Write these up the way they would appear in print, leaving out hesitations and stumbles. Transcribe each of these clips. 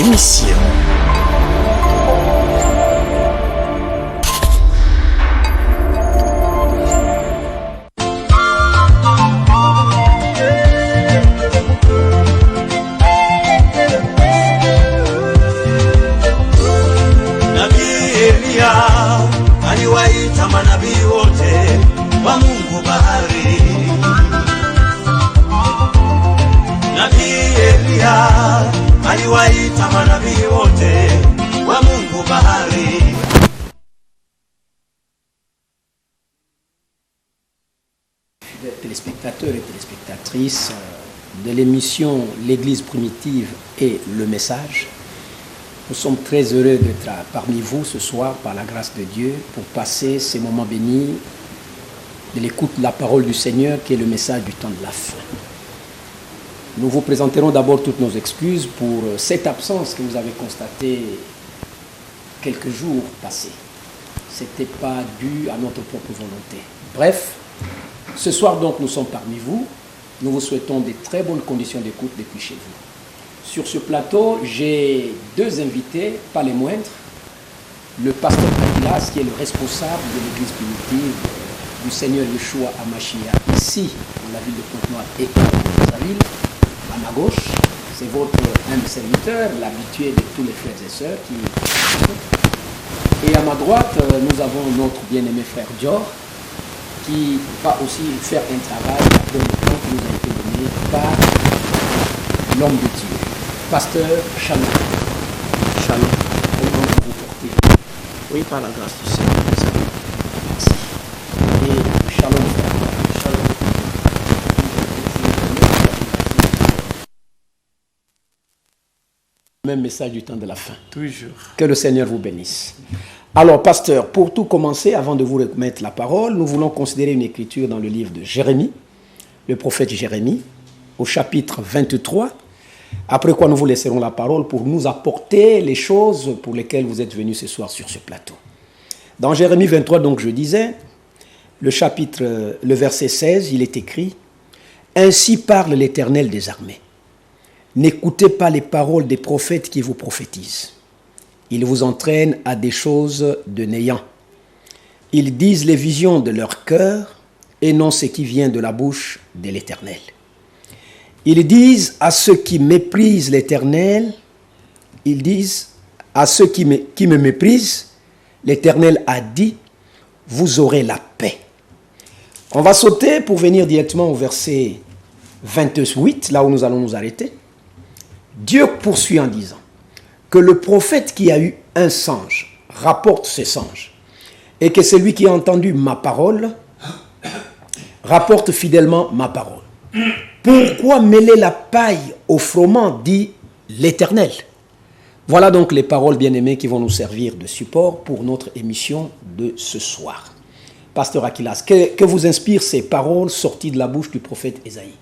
émission. Aliwaita manabii wote wa Mungu bahari. Nabii Elia aliwaita manabii wote wa Mungu bahari. Téléspectateurs et téléspectatrices de l'émission L'Église primitive et le message, nous sommes très heureux d'être parmi vous ce soir par la grâce de Dieu pour passer ces moments bénis de l'écoute de la parole du Seigneur qui est le message du temps de la fin. Nous vous présenterons d'abord toutes nos excuses pour cette absence que vous avez constatée quelques jours passés. Ce n'était pas dû à notre propre volonté. Bref, ce soir donc nous sommes parmi vous. Nous vous souhaitons de très bonnes conditions d'écoute depuis chez vous. Sur ce plateau, j'ai deux invités, pas les moindres. Le pasteur Akilas, qui est le responsable de l'église primitive du Seigneur Yeshua Amashia, ici, dans la ville de Pointe-Noire et à Brazzaville. À ma gauche, c'est votre humble serviteur, l'habitué de tous les frères et sœurs. Et à ma droite, nous avons notre bien-aimé frère Dior, qui va aussi faire un travail dans le temps qui nous a été donné par l'homme de Dieu. Pasteur Shalom. Shalom. Comment vous portez? Oui, par la grâce du Seigneur. Merci. Et Shalom. Shalom. Même message du temps de la fin. Toujours. Que le Seigneur vous bénisse. Alors, pasteur, pour tout commencer, avant de vous remettre la parole, nous voulons considérer une écriture dans le livre de Jérémie, le prophète Jérémie, au chapitre 23. Après quoi, nous vous laisserons la parole pour nous apporter les choses pour lesquelles vous êtes venus ce soir sur ce plateau. Dans Jérémie 23, donc, je disais, le verset 16, il est écrit « Ainsi parle l'Éternel des armées. N'écoutez pas les paroles des prophètes qui vous prophétisent. Ils vous entraînent à des choses de néant. Ils disent les visions de leur cœur et non ce qui vient de la bouche de l'Éternel. Ils disent à ceux qui méprisent l'Éternel, ils disent à ceux qui me méprisent, l'Éternel a dit, vous aurez la paix. » On va sauter pour venir directement au verset 28, là où nous allons nous arrêter. Dieu poursuit en disant que le prophète qui a eu un songe rapporte ce songe et que celui qui a entendu ma parole rapporte fidèlement ma parole. Pourquoi mêler la paille au froment, dit l'Éternel? Voilà donc les paroles bien-aimées qui vont nous servir de support pour notre émission de ce soir. Pasteur Akilas, que vous inspirent ces paroles sorties de la bouche du prophète Ésaïe?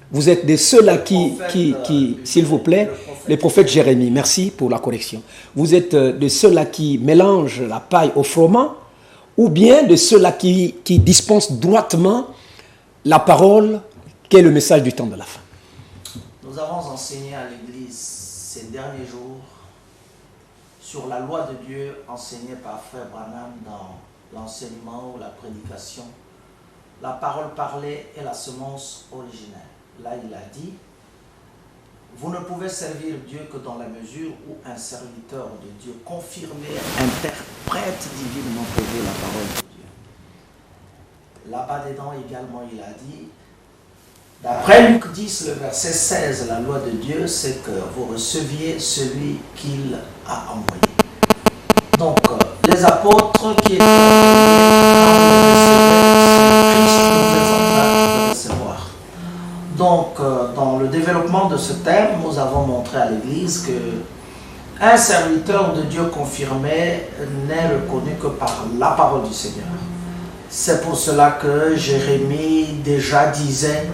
Vous êtes de ceux-là qui s'il vous plaît, le prophète Jérémie, merci pour la correction. Vous êtes de ceux-là qui mélangent la paille au froment ou bien de ceux-là qui dispensent droitement la parole qui est le message du temps de la fin? Nous avons enseigné à l'Église ces derniers jours sur la loi de Dieu enseignée par Frère Branham dans l'enseignement ou la prédication. La parole parlée est la semence originelle. Là, il a dit, vous ne pouvez servir Dieu que dans la mesure où un serviteur de Dieu confirmé interprète divinement pour vous la parole de Dieu. Là-bas dedans également, il a dit, d'après Luc 10, le verset 16, la loi de Dieu, c'est que vous receviez celui qu'il a envoyé. Donc, les apôtres qui étaient recevoir. Donc, dans le développement de ce thème, nous avons montré à l'Église que un serviteur de Dieu confirmé n'est reconnu que par la parole du Seigneur. C'est pour cela que Jérémie déjà disait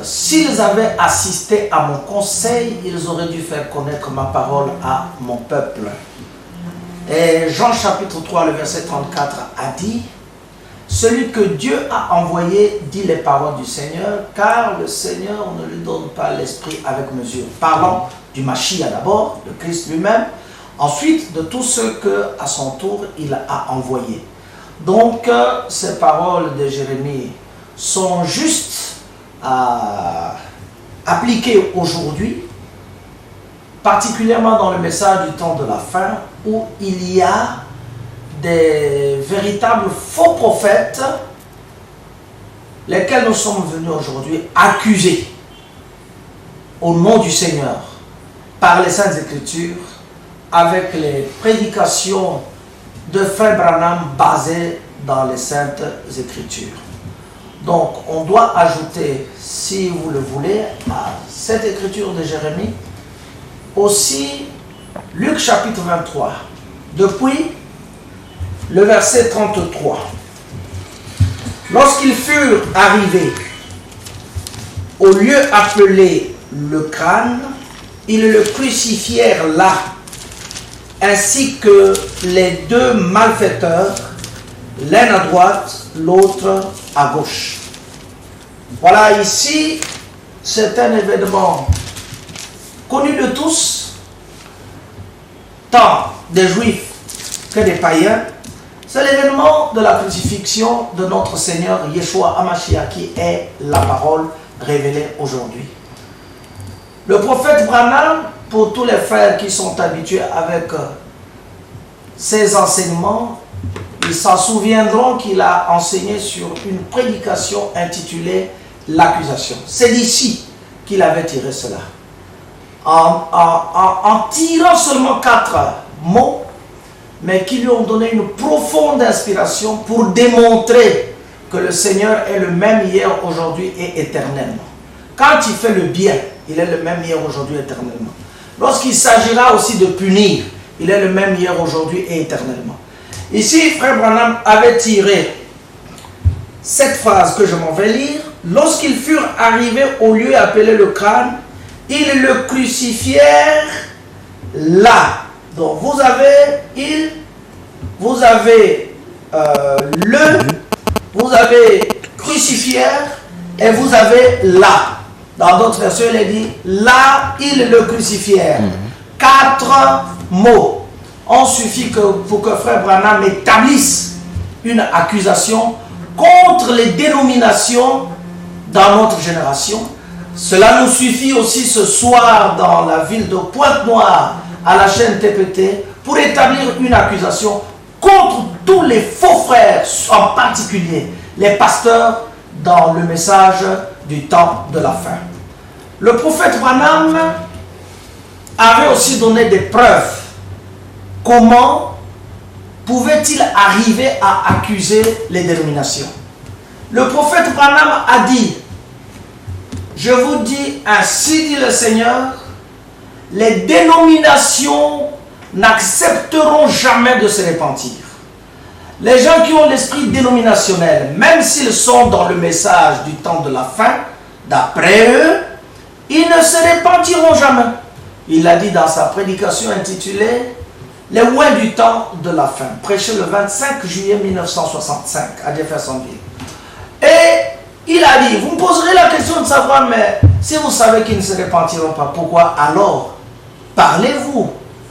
s'ils avaient assisté à mon conseil, ils auraient dû faire connaître ma parole à mon peuple. Et Jean chapitre 3, le verset 34 a dit celui que Dieu a envoyé dit les paroles du Seigneur, car le Seigneur ne lui donne pas l'esprit avec mesure. Parlons du Mashiach d'abord, de Christ lui-même, ensuite de tous ceux que, à son tour, il a envoyés. Donc, ces paroles de Jérémie sont justes à appliquer aujourd'hui, particulièrement dans le message du temps de la fin, où il y a des véritables faux prophètes, lesquels nous sommes venus aujourd'hui accuser au nom du Seigneur, par les Saintes Écritures, avec les prédications de Frère Branham basées dans les Saintes Écritures. Donc, on doit ajouter, si vous le voulez, à cette écriture de Jérémie, aussi Luc chapitre 23, depuis le verset 33. Lorsqu'ils furent arrivés au lieu appelé le crâne, ils le crucifièrent là, ainsi que les deux malfaiteurs, l'un à droite, l'autre à gauche. Voilà, ici, c'est un événement connu de tous, tant des juifs que des païens. C'est l'événement de la crucifixion de notre Seigneur Yeshua HaMashiach, qui est la parole révélée aujourd'hui. Le prophète Branham, pour tous les frères qui sont habitués avec ses enseignements, ils s'en souviendront qu'il a enseigné sur une prédication intitulée « L'accusation ». C'est d'ici qu'il avait tiré cela. En tirant seulement 4 mots, mais qui lui ont donné une profonde inspiration pour démontrer que le Seigneur est le même hier, aujourd'hui et éternellement. Quand il fait le bien, il est le même hier, aujourd'hui et éternellement. Lorsqu'il s'agira aussi de punir, il est le même hier, aujourd'hui et éternellement. Ici, Frère Branham avait tiré cette phrase que je m'en vais lire. Lorsqu'ils furent arrivés au lieu appelé le crâne, ils le crucifièrent là. Donc vous avez vous avez crucifièrent et vous avez là. Dans d'autres versions, il est dit là, ils le crucifièrent. 4 mots. On suffit pour que Frère Branham établisse une accusation contre les dénominations dans notre génération. Cela nous suffit aussi ce soir dans la ville de Pointe-Noire, à la chaîne TPT, pour établir une accusation contre tous les faux frères, en particulier les pasteurs, dans le message du temps de la fin. Le prophète Branham avait aussi donné des preuves. Comment pouvait-il arriver à accuser les dénominations? Le prophète Branham a dit, je vous dis, ainsi dit le Seigneur, les dénominations n'accepteront jamais de se repentir. Les gens qui ont l'esprit dénominationnel, même s'ils sont dans le message du temps de la fin, d'après eux, ils ne se repentiront jamais. Il l'a dit dans sa prédication intitulée « Les ouins du temps de la fin », prêché le 25 juillet 1965 à Jeffersonville. Et il a dit, vous me poserez la question de savoir, mais si vous savez qu'ils ne se repentiront pas, pourquoi alors parlez-vous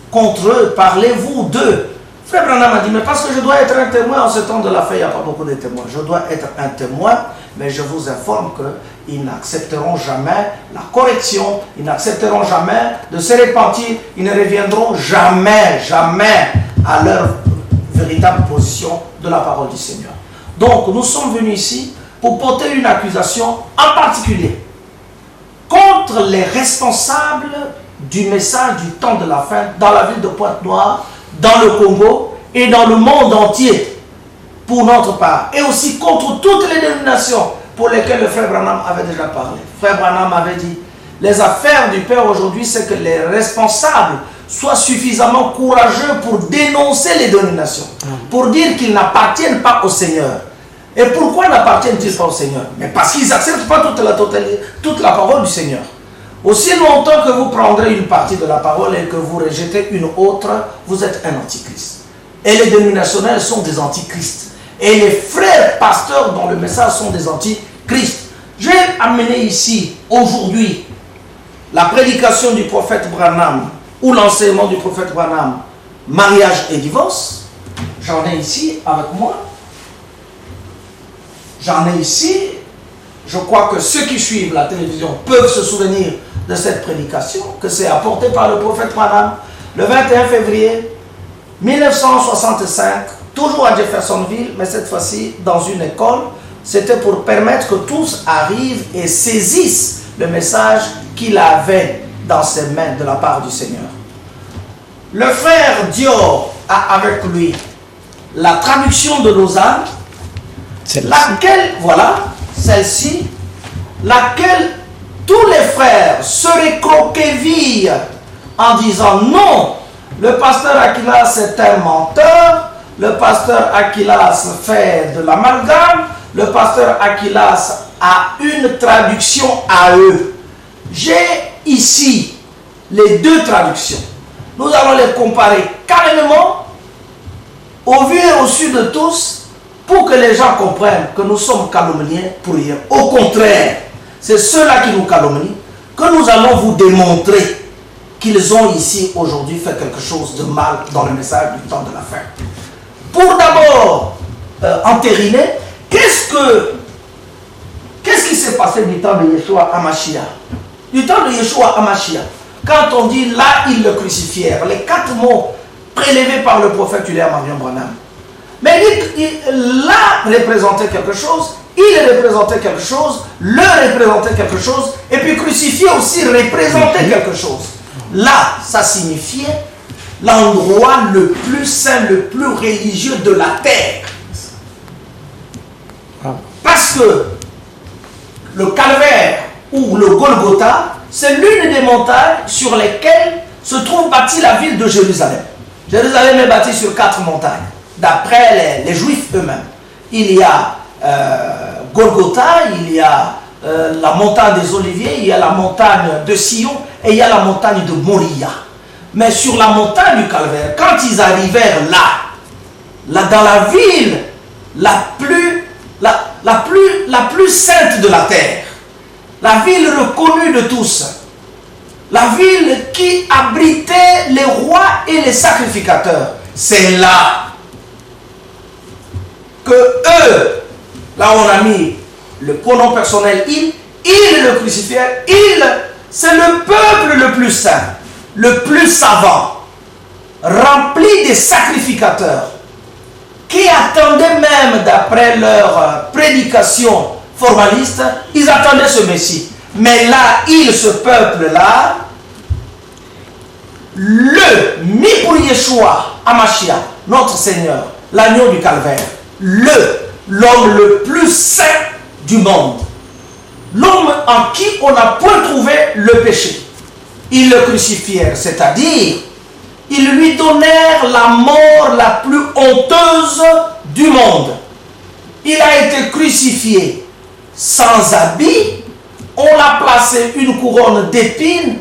contre eux, parlez-vous d'eux? Frère Branham a dit, mais parce que je dois être un témoin en ce temps de la fin, il n'y a pas beaucoup de témoins. Je dois être un témoin, mais je vous informe qu'ils n'accepteront jamais la correction, ils n'accepteront jamais de se repentir, ils ne reviendront jamais, jamais à leur véritable position de la parole du Seigneur. Donc, nous sommes venus ici pour porter une accusation en particulier contre les responsables du message du temps de la fin dans la ville de Pointe-Noire, dans le Congo et dans le monde entier pour notre part, et aussi contre toutes les dénominations pour lesquelles le frère Branham avait déjà parlé. Frère Branham avait dit, les affaires du Père aujourd'hui, c'est que les responsables soient suffisamment courageux pour dénoncer les dénominations, pour dire qu'ils n'appartiennent pas au Seigneur. Et pourquoi n'appartiennent-ils pas au Seigneur? Mais parce qu'ils n'acceptent pas toute la parole du Seigneur. Aussi longtemps que vous prendrez une partie de la parole et que vous rejetez une autre, vous êtes un antichrist. Et les dénominationnels sont des antichrists. Et les frères pasteurs dont le message sont des antichrist. J'ai amené ici, aujourd'hui, la prédication du prophète Branham, ou l'enseignement du prophète Branham, mariage et divorce. J'en ai ici avec moi. J'en ai ici. Je crois que ceux qui suivent la télévision peuvent se souvenir de cette prédication, que c'est apporté par le prophète Branham le 21 février 1965, toujours à Jeffersonville, mais cette fois-ci dans une école. C'était pour permettre que tous arrivent et saisissent le message qu'il avait dans ses mains de la part du Seigneur. Le frère Dior a avec lui la traduction de Lausanne, laquelle, voilà, celle-ci, laquelle tous les frères se récroquevillent en disant non, le pasteur Aquilas est un menteur, le pasteur Aquilas fait de l'amalgame, le pasteur Aquilas a une traduction à eux. J'ai ici les deux traductions. Nous allons les comparer carrément au vu et au su de tous pour que les gens comprennent que nous sommes calomniés pour rien. Au contraire, c'est ceux-là qui nous calomnient que nous allons vous démontrer qu'ils ont ici aujourd'hui fait quelque chose de mal dans le message du temps de la fin. Pour d'abord entériner, qu'est-ce qui s'est passé du temps de Yeshua à Mashiach? Du temps de Yeshua à Mashiach, quand on dit là, ils le crucifièrent, les 4 mots prélevés par le prophète Uléa Mariam Branham. Mais là représentait quelque chose, il représentait quelque chose, le représentait quelque chose, et puis crucifié aussi représentait quelque chose. Là, ça signifiait l'endroit le plus saint, le plus religieux de la terre. Parce que le calvaire ou le Golgotha, c'est l'une des montagnes sur lesquelles se trouve bâtie la ville de Jérusalem. Jérusalem est bâtie sur 4 montagnes, d'après les Juifs eux-mêmes. Il y a Golgotha, il y a la montagne des Oliviers, il y a la montagne de Sion et il y a la montagne de Moria. Mais sur la montagne du Calvaire, quand ils arrivèrent là dans la ville la plus sainte de la terre, la ville reconnue de tous, la ville qui abritait les rois et les sacrificateurs, c'est là que eux, là on a mis le pronom personnel il le crucifièrent, c'est le peuple le plus saint, le plus savant, rempli des sacrificateurs, qui attendaient même, d'après leur prédication formaliste, ils attendaient ce Messie. Mais là, ce peuple-là, le mis pour Yeshua, Hamashiach, notre Seigneur, l'agneau du calvaire, l'homme le plus saint du monde, l'homme en qui on n'a point trouvé le péché. Ils le crucifièrent, c'est-à-dire, ils lui donnèrent la mort la plus honteuse du monde. Il a été crucifié sans habit, on l'a placé une couronne d'épines,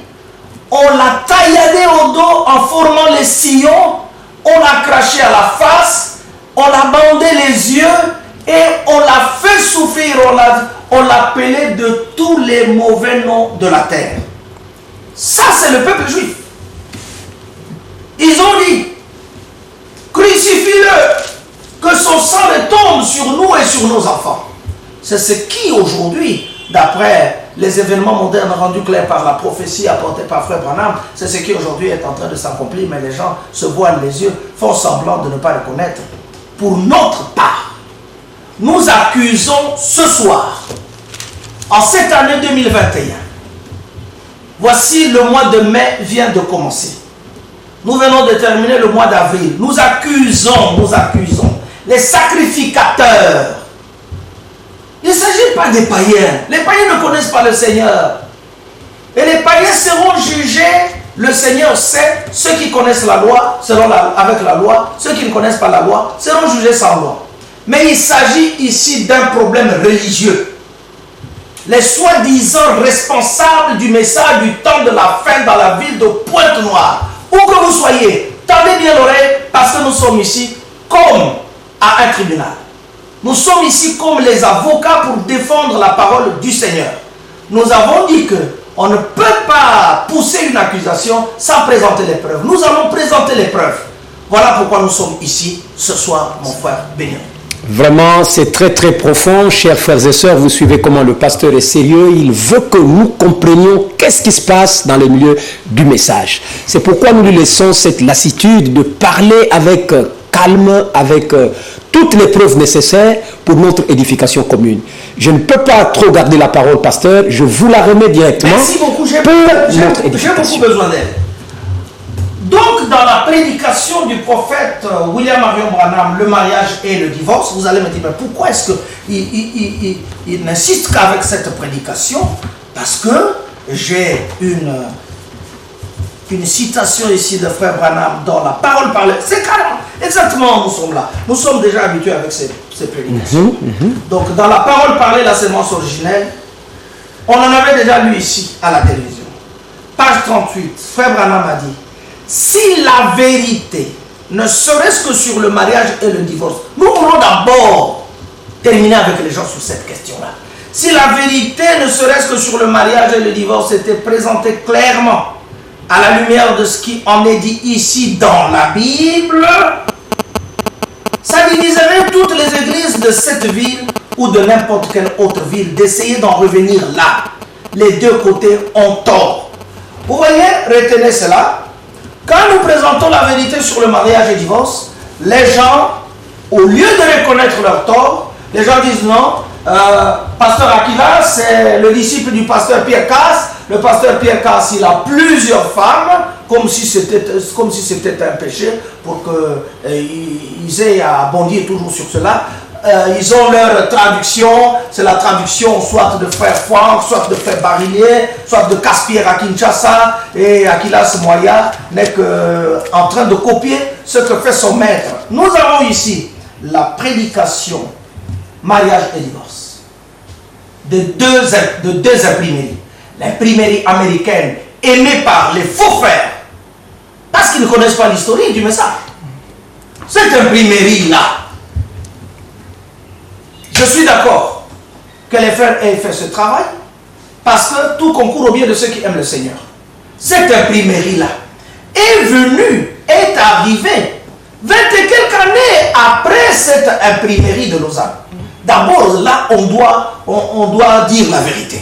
on l'a tailladé au dos en formant les sillons, on l'a craché à la face, on l'a bandé les yeux et on l'a fait souffrir, on l'a appelé de tous les mauvais noms de la terre. Ça, c'est le peuple juif. Ils ont dit, crucifie-le, que son sang tombe sur nous et sur nos enfants. C'est ce qui aujourd'hui, d'après les événements modernes rendus clairs par la prophétie apportée par Frère Branham, c'est ce qui aujourd'hui est en train de s'accomplir, mais les gens se voilent les yeux, font semblant de ne pas le connaître. Pour notre part, nous accusons ce soir, en cette année 2021, voici le mois de mai vient de commencer. Nous venons de terminer le mois d'avril. Nous accusons les sacrificateurs. Il ne s'agit pas des païens. Les païens ne connaissent pas le Seigneur. Et les païens seront jugés. Le Seigneur sait, ceux qui connaissent la loi seront avec la loi. Ceux qui ne connaissent pas la loi seront jugés sans loi. Mais il s'agit ici d'un problème religieux. Les soi-disant responsables du message du temps de la fin dans la ville de Pointe-Noire, où que vous soyez, tendez bien l'oreille parce que nous sommes ici comme à un tribunal. Nous sommes ici comme les avocats pour défendre la parole du Seigneur. Nous avons dit que on ne peut pas pousser une accusation sans présenter les preuves. Nous allons présenter les preuves. Voilà pourquoi nous sommes ici ce soir, mon frère Bénion. Vraiment, c'est très très profond, chers frères et sœurs. Vous suivez comment le pasteur est sérieux. Il veut que nous comprenions qu'est-ce qui se passe dans le milieu du message. C'est pourquoi nous lui laissons cette lassitude de parler avec calme, avec toutes les preuves nécessaires pour notre édification commune. Je ne peux pas trop garder la parole, pasteur. Je vous la remets directement. Merci beaucoup. J'ai beaucoup besoin d'aide. Donc, dans la prédication du prophète William Marion Branham, le mariage et le divorce, vous allez me dire, mais pourquoi est-ce qu'il n'insiste qu'avec cette prédication? Parce que j'ai une citation ici de frère Branham dans la parole parlée. C'est carrément, exactement, nous sommes là. Nous sommes déjà habitués avec ces prédications. Donc, dans la parole parlée, la sémence originelle, on en avait déjà lu ici à la télévision. Page 38, frère Branham a dit, si la vérité, ne serait-ce que sur le mariage et le divorce, nous voulons d'abord terminer avec les gens sur cette question-là. Si la vérité, ne serait-ce que sur le mariage et le divorce, était présentée clairement à la lumière de ce qui en est dit ici dans la Bible, ça diviserait toutes les églises de cette ville ou de n'importe quelle autre ville d'essayer d'en revenir là. Les deux côtés ont tort. Vous voyez, retenez cela. Quand nous présentons la vérité sur le mariage et le divorce, les gens, au lieu de reconnaître leur tort, les gens disent non, pasteur Aquila, c'est le disciple du pasteur Pierre Casse. Le pasteur Pierre Casse, il a plusieurs femmes, comme si c'était un péché, pour qu'ils aient à bondir toujours sur cela. Ils ont leur traduction, c'est la traduction soit de frère Franck, soit de frère Barillier, soit de Caspierre à Kinshasa, et Aquilas Moya n'est qu'en train de copier ce que fait son maître. Nous avons ici la prédication, mariage et divorce, de deux imprimeries. L'imprimerie américaine aimée par les faux frères, parce qu'ils ne connaissent pas l'histoire du message. Cette imprimerie-là, je suis d'accord que les frères aient fait ce travail parce que tout concourt au bien de ceux qui aiment le Seigneur. Cette imprimerie-là est arrivée 20 et quelques années après cette imprimerie de Lausanne. D'abord, là, on doit dire la vérité.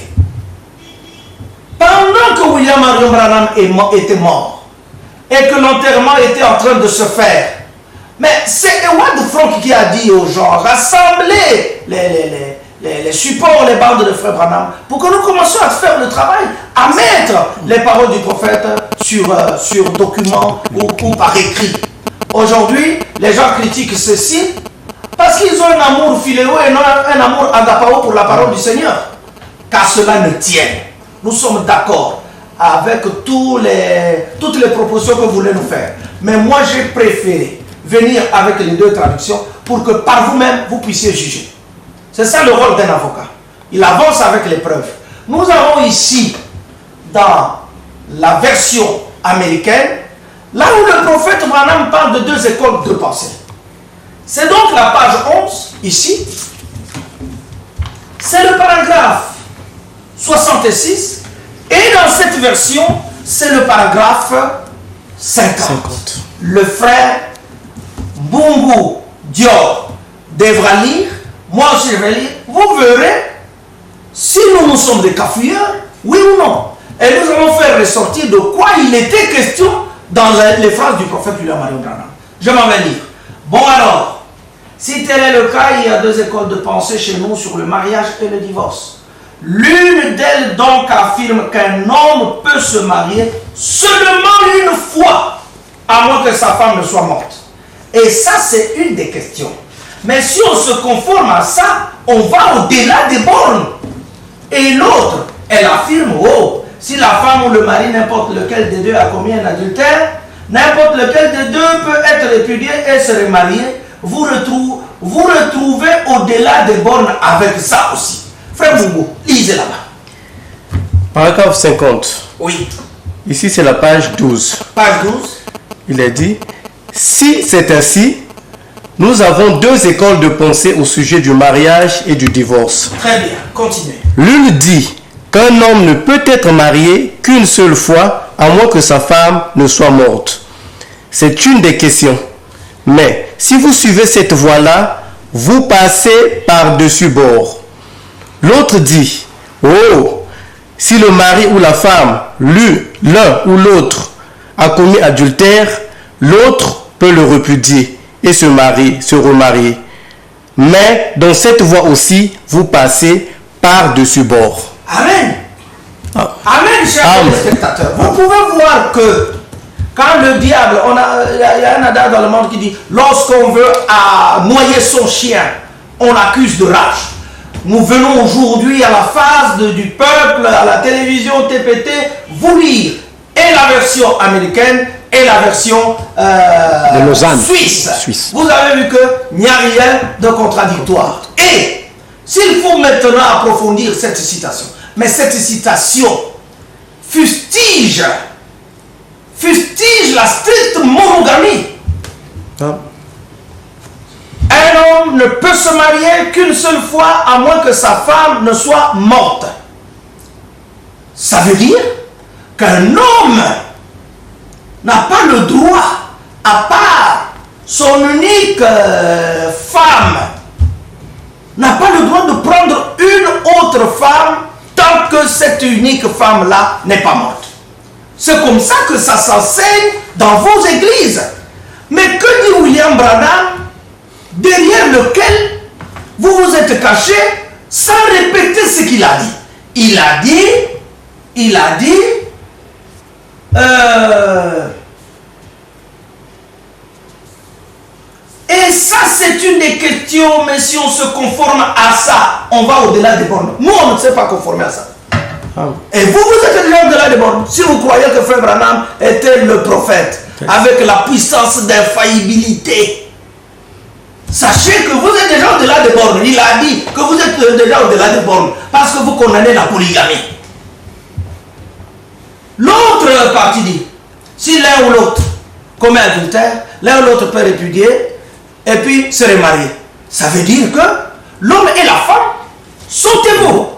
Pendant que William Marion Branham était mort et que l'enterrement était en train de se faire, mais c'est Ewald Frank qui a dit aux gens, rassemblez les supports, les bandes de frère Branham, pour que nous commencions à faire le travail, à mettre les paroles du prophète sur document ou par écrit. Aujourd'hui, les gens critiquent ceci parce qu'ils ont un amour philéo et non un amour agapao pour la parole du Seigneur. Car cela ne tienne. Nous sommes d'accord avec toutes les propositions que vous voulez nous faire. Mais moi, j'ai préféré venir avec les deux traductions pour que par vous-même, vous puissiez juger. C'est ça le rôle d'un avocat. Il avance avec les preuves. Nous avons ici, dans la version américaine, là où le prophète Branham parle de deux écoles de pensée. C'est donc la page 11, ici. C'est le paragraphe 66. Et dans cette version, c'est le paragraphe 50. Le frère Bungu Dior devra lire. Moi aussi je vais lire. Vous verrez si nous sommes des cafouilleurs, oui ou non. Et nous allons faire ressortir de quoi il était question dans les phrases du prophète William Marion Branham. Je m'en vais lire. Bon alors, si tel est le cas, il y a deux écoles de pensée chez nous sur le mariage et le divorce. L'une d'elles donc affirme qu'un homme peut se marier seulement une fois, à moins que sa femme ne soit morte. Et ça, c'est une des questions. Mais si on se conforme à ça, on va au-delà des bornes. Et l'autre, elle affirme, oh, si la femme ou le mari, n'importe lequel des deux a commis un adultère, n'importe lequel des deux peut être répudié et se remarier, vous retrouvez au-delà des bornes avec ça aussi. Frère Mungu, lisez là-bas. Paragraphe 50. Oui. Ici, c'est la page 12. Page 12. Il est dit, si c'est ainsi, nous avons deux écoles de pensée au sujet du mariage et du divorce. Très bien, continuez. L'une dit qu'un homme ne peut être marié qu'une seule fois, à moins que sa femme ne soit morte. C'est une des questions. Mais si vous suivez cette voie-là, vous passez par-dessus bord. L'autre dit, oh, si le mari ou la femme, l'un ou l'autre, a commis adultère, l'autre peut le repudier et se remarier. Mais dans cette voie aussi, vous passez par-dessus bord. Amen. Ah. Amen, chers Amen. téléspectateurs. Vous pouvez voir que quand le diable, il y a un adage dans le monde qui dit, lorsqu'on veut noyer son chien, on l'accuse de rage. Nous venons aujourd'hui à la phase du peuple, à la télévision TPT, vous lire et la version américaine et la version de Lausanne. Suisse. Vous avez vu qu'il n'y a rien de contradictoire. Et s'il faut maintenant approfondir cette citation, mais cette citation fustige la stricte monogamie. Ah. Un homme ne peut se marier qu'une seule fois à moins que sa femme ne soit morte. Ça veut dire qu'un homme n'a pas le droit, à part son unique femme, n'a pas le droit de prendre une autre femme tant que cette unique femme-là n'est pas morte. C'est comme ça que ça s'enseigne dans vos églises. Mais que dit William Branham, derrière lequel vous vous êtes caché sans répéter ce qu'il a dit? Il a dit, et ça c'est une des questions, mais si on se conforme à ça, on va au-delà des bornes. Nous, on ne sait pas conformer à ça. Et vous êtes déjà au-delà des bornes. Si vous croyez que Frère Branham était le prophète, avec la puissance d'infaillibilité, sachez que vous êtes déjà au-delà des bornes. Il a dit que vous êtes déjà au-delà des bornes, parce que vous condamnez la polygamie. L'autre partie dit, si l'un ou l'autre commet adultère, l'un ou l'autre peut répudier, et puis se remarier. Ça veut dire que l'homme et la femme sont égaux.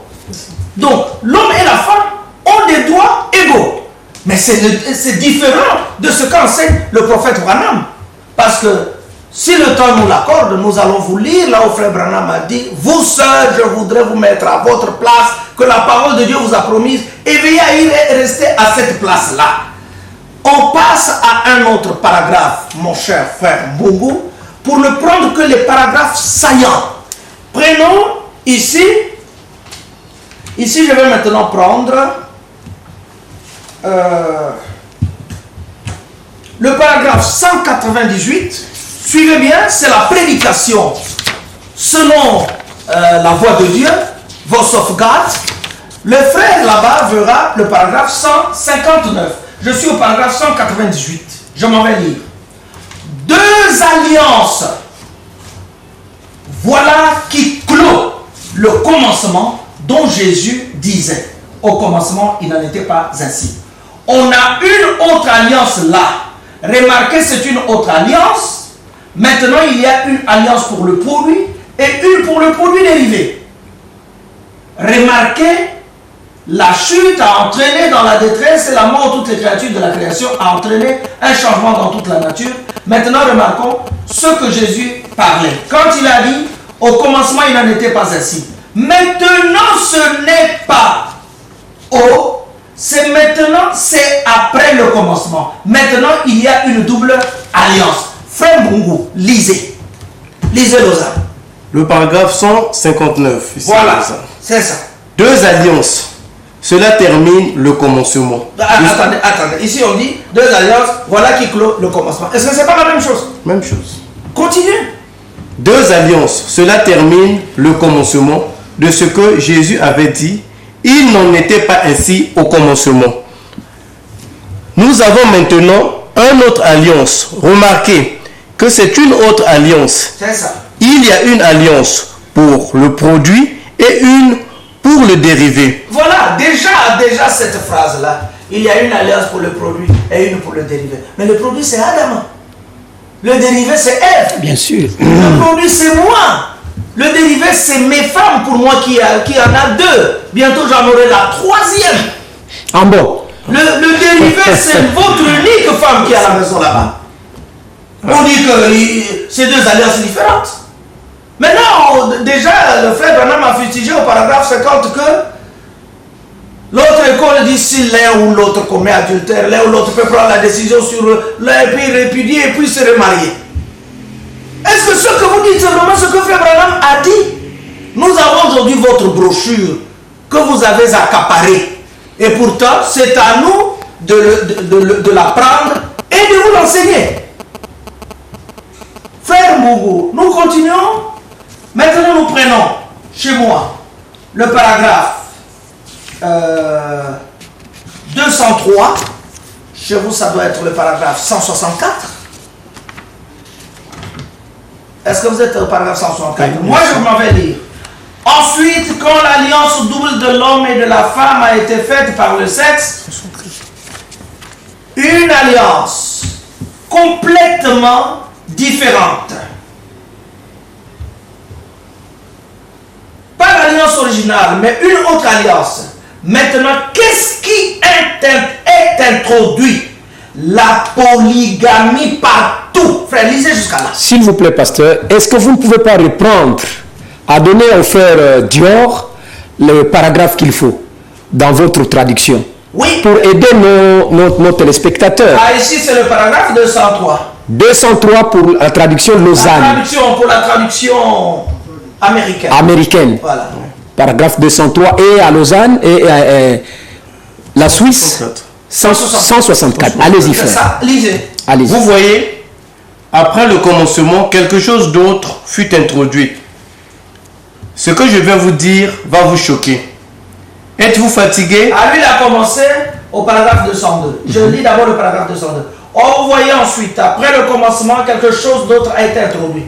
Donc, l'homme et la femme ont des droits égaux. Mais c'est différent de ce qu'enseigne le prophète Branham. Parce que, si le temps nous l'accorde, nous allons vous lire là où Frère Branham a dit, vous seuls, je voudrais vous mettre à votre place, que la parole de Dieu vous a promise, et veillez à y rester à cette place-là. On passe à un autre paragraphe, mon cher frère Mbungu, pour ne prendre que les paragraphes saillants. Prenons ici, je vais maintenant prendre le paragraphe 198. Suivez bien, c'est la prédication selon la voix de Dieu, voice of God. Le frère là-bas verra le paragraphe 159. Je suis au paragraphe 198. Je m'en vais lire. Deux alliances. Voilà qui clôt le commencement dont Jésus disait. Au commencement, il n'en était pas ainsi. On a une autre alliance là. Remarquez, c'est une autre alliance. Maintenant, il y a une alliance pour le produit et une pour le produit dérivé. Remarquez, la chute a entraîné dans la détresse et la mort toutes les créatures de la création a entraîné un changement dans toute la nature. Maintenant, remarquons ce que Jésus parlait. Quand il a dit, au commencement, il n'en était pas ainsi. Maintenant, ce n'est pas c'est maintenant, c'est après le commencement. Maintenant, il y a une double alliance. Frère Mbungu, lisez. Lisez Lausanne. Le paragraphe 159. Ici, Voilà, c'est ça. Deux alliances. Cela termine le commencement. Attendez. Ici, on dit deux alliances. Voilà qui clôt le commencement. Est-ce que c'est pas la même chose? Même chose. Continue. Deux alliances. Cela termine le commencement de ce que Jésus avait dit. Il n'en était pas ainsi au commencement. Nous avons maintenant une autre alliance. Remarquez que c'est une autre alliance. C'est ça. Il y a une alliance pour le produit et une pour le dérivé. Voilà, déjà cette phrase-là. Il y a une alliance pour le produit et une pour le dérivé. Mais le produit, c'est Adam. Le dérivé, c'est Ève. Bien sûr. Le produit, c'est moi. Le dérivé, c'est mes femmes pour moi qui en a deux. Bientôt, j'en aurai la troisième. En bon. Le dérivé, c'est votre unique femme qui est à la maison là-bas. On dit que c'est deux alliances différentes. Maintenant, déjà, le frère Branham a fustigé au paragraphe 50 que l'autre école dit si l'un ou l'autre commet adultère, l'un ou l'autre peut prendre la décision sur l'un et puis répudier et puis se remarier. Est-ce que ce que vous dites, c'est vraiment ce que frère Branham a dit? Nous avons aujourd'hui votre brochure que vous avez accaparée. Et pourtant, c'est à nous de la prendre et de vous l'enseigner. Frère Mougou, nous continuons. Maintenant, nous prenons chez moi le paragraphe 203. Chez vous, ça doit être le paragraphe 164. Est-ce que vous êtes au paragraphe 164? Moi, je m'en vais lire. Ensuite, quand l'alliance double de l'homme et de la femme a été faite par le sexe, une alliance complètement différente. Pas l'alliance originale, mais une autre alliance. Maintenant, qu'est-ce qui est introduit? La polygamie partout. Frère, lisez jusqu'à là. S'il vous plaît, pasteur, est-ce que vous ne pouvez pas reprendre à donner au frère Dior le paragraphe qu'il faut dans votre traduction? Oui. Pour aider nos téléspectateurs. Ah, ici, c'est le paragraphe 203. 203 pour la traduction Lausanne. Pour la traduction américaine. Américaine. Voilà. Paragraphe 203 et à Lausanne et à la Suisse 164. Allez-y, C'est frère. ça, lisez. Allez-y. Vous voyez, après le commencement, quelque chose d'autre fut introduit. Ce que je viens vous dire va vous choquer. Êtes-vous fatigué? Ah, lui, il a commencé au paragraphe 202. Je lis d'abord le paragraphe 202. Or, vous voyez ensuite, après le commencement, quelque chose d'autre a été introduit.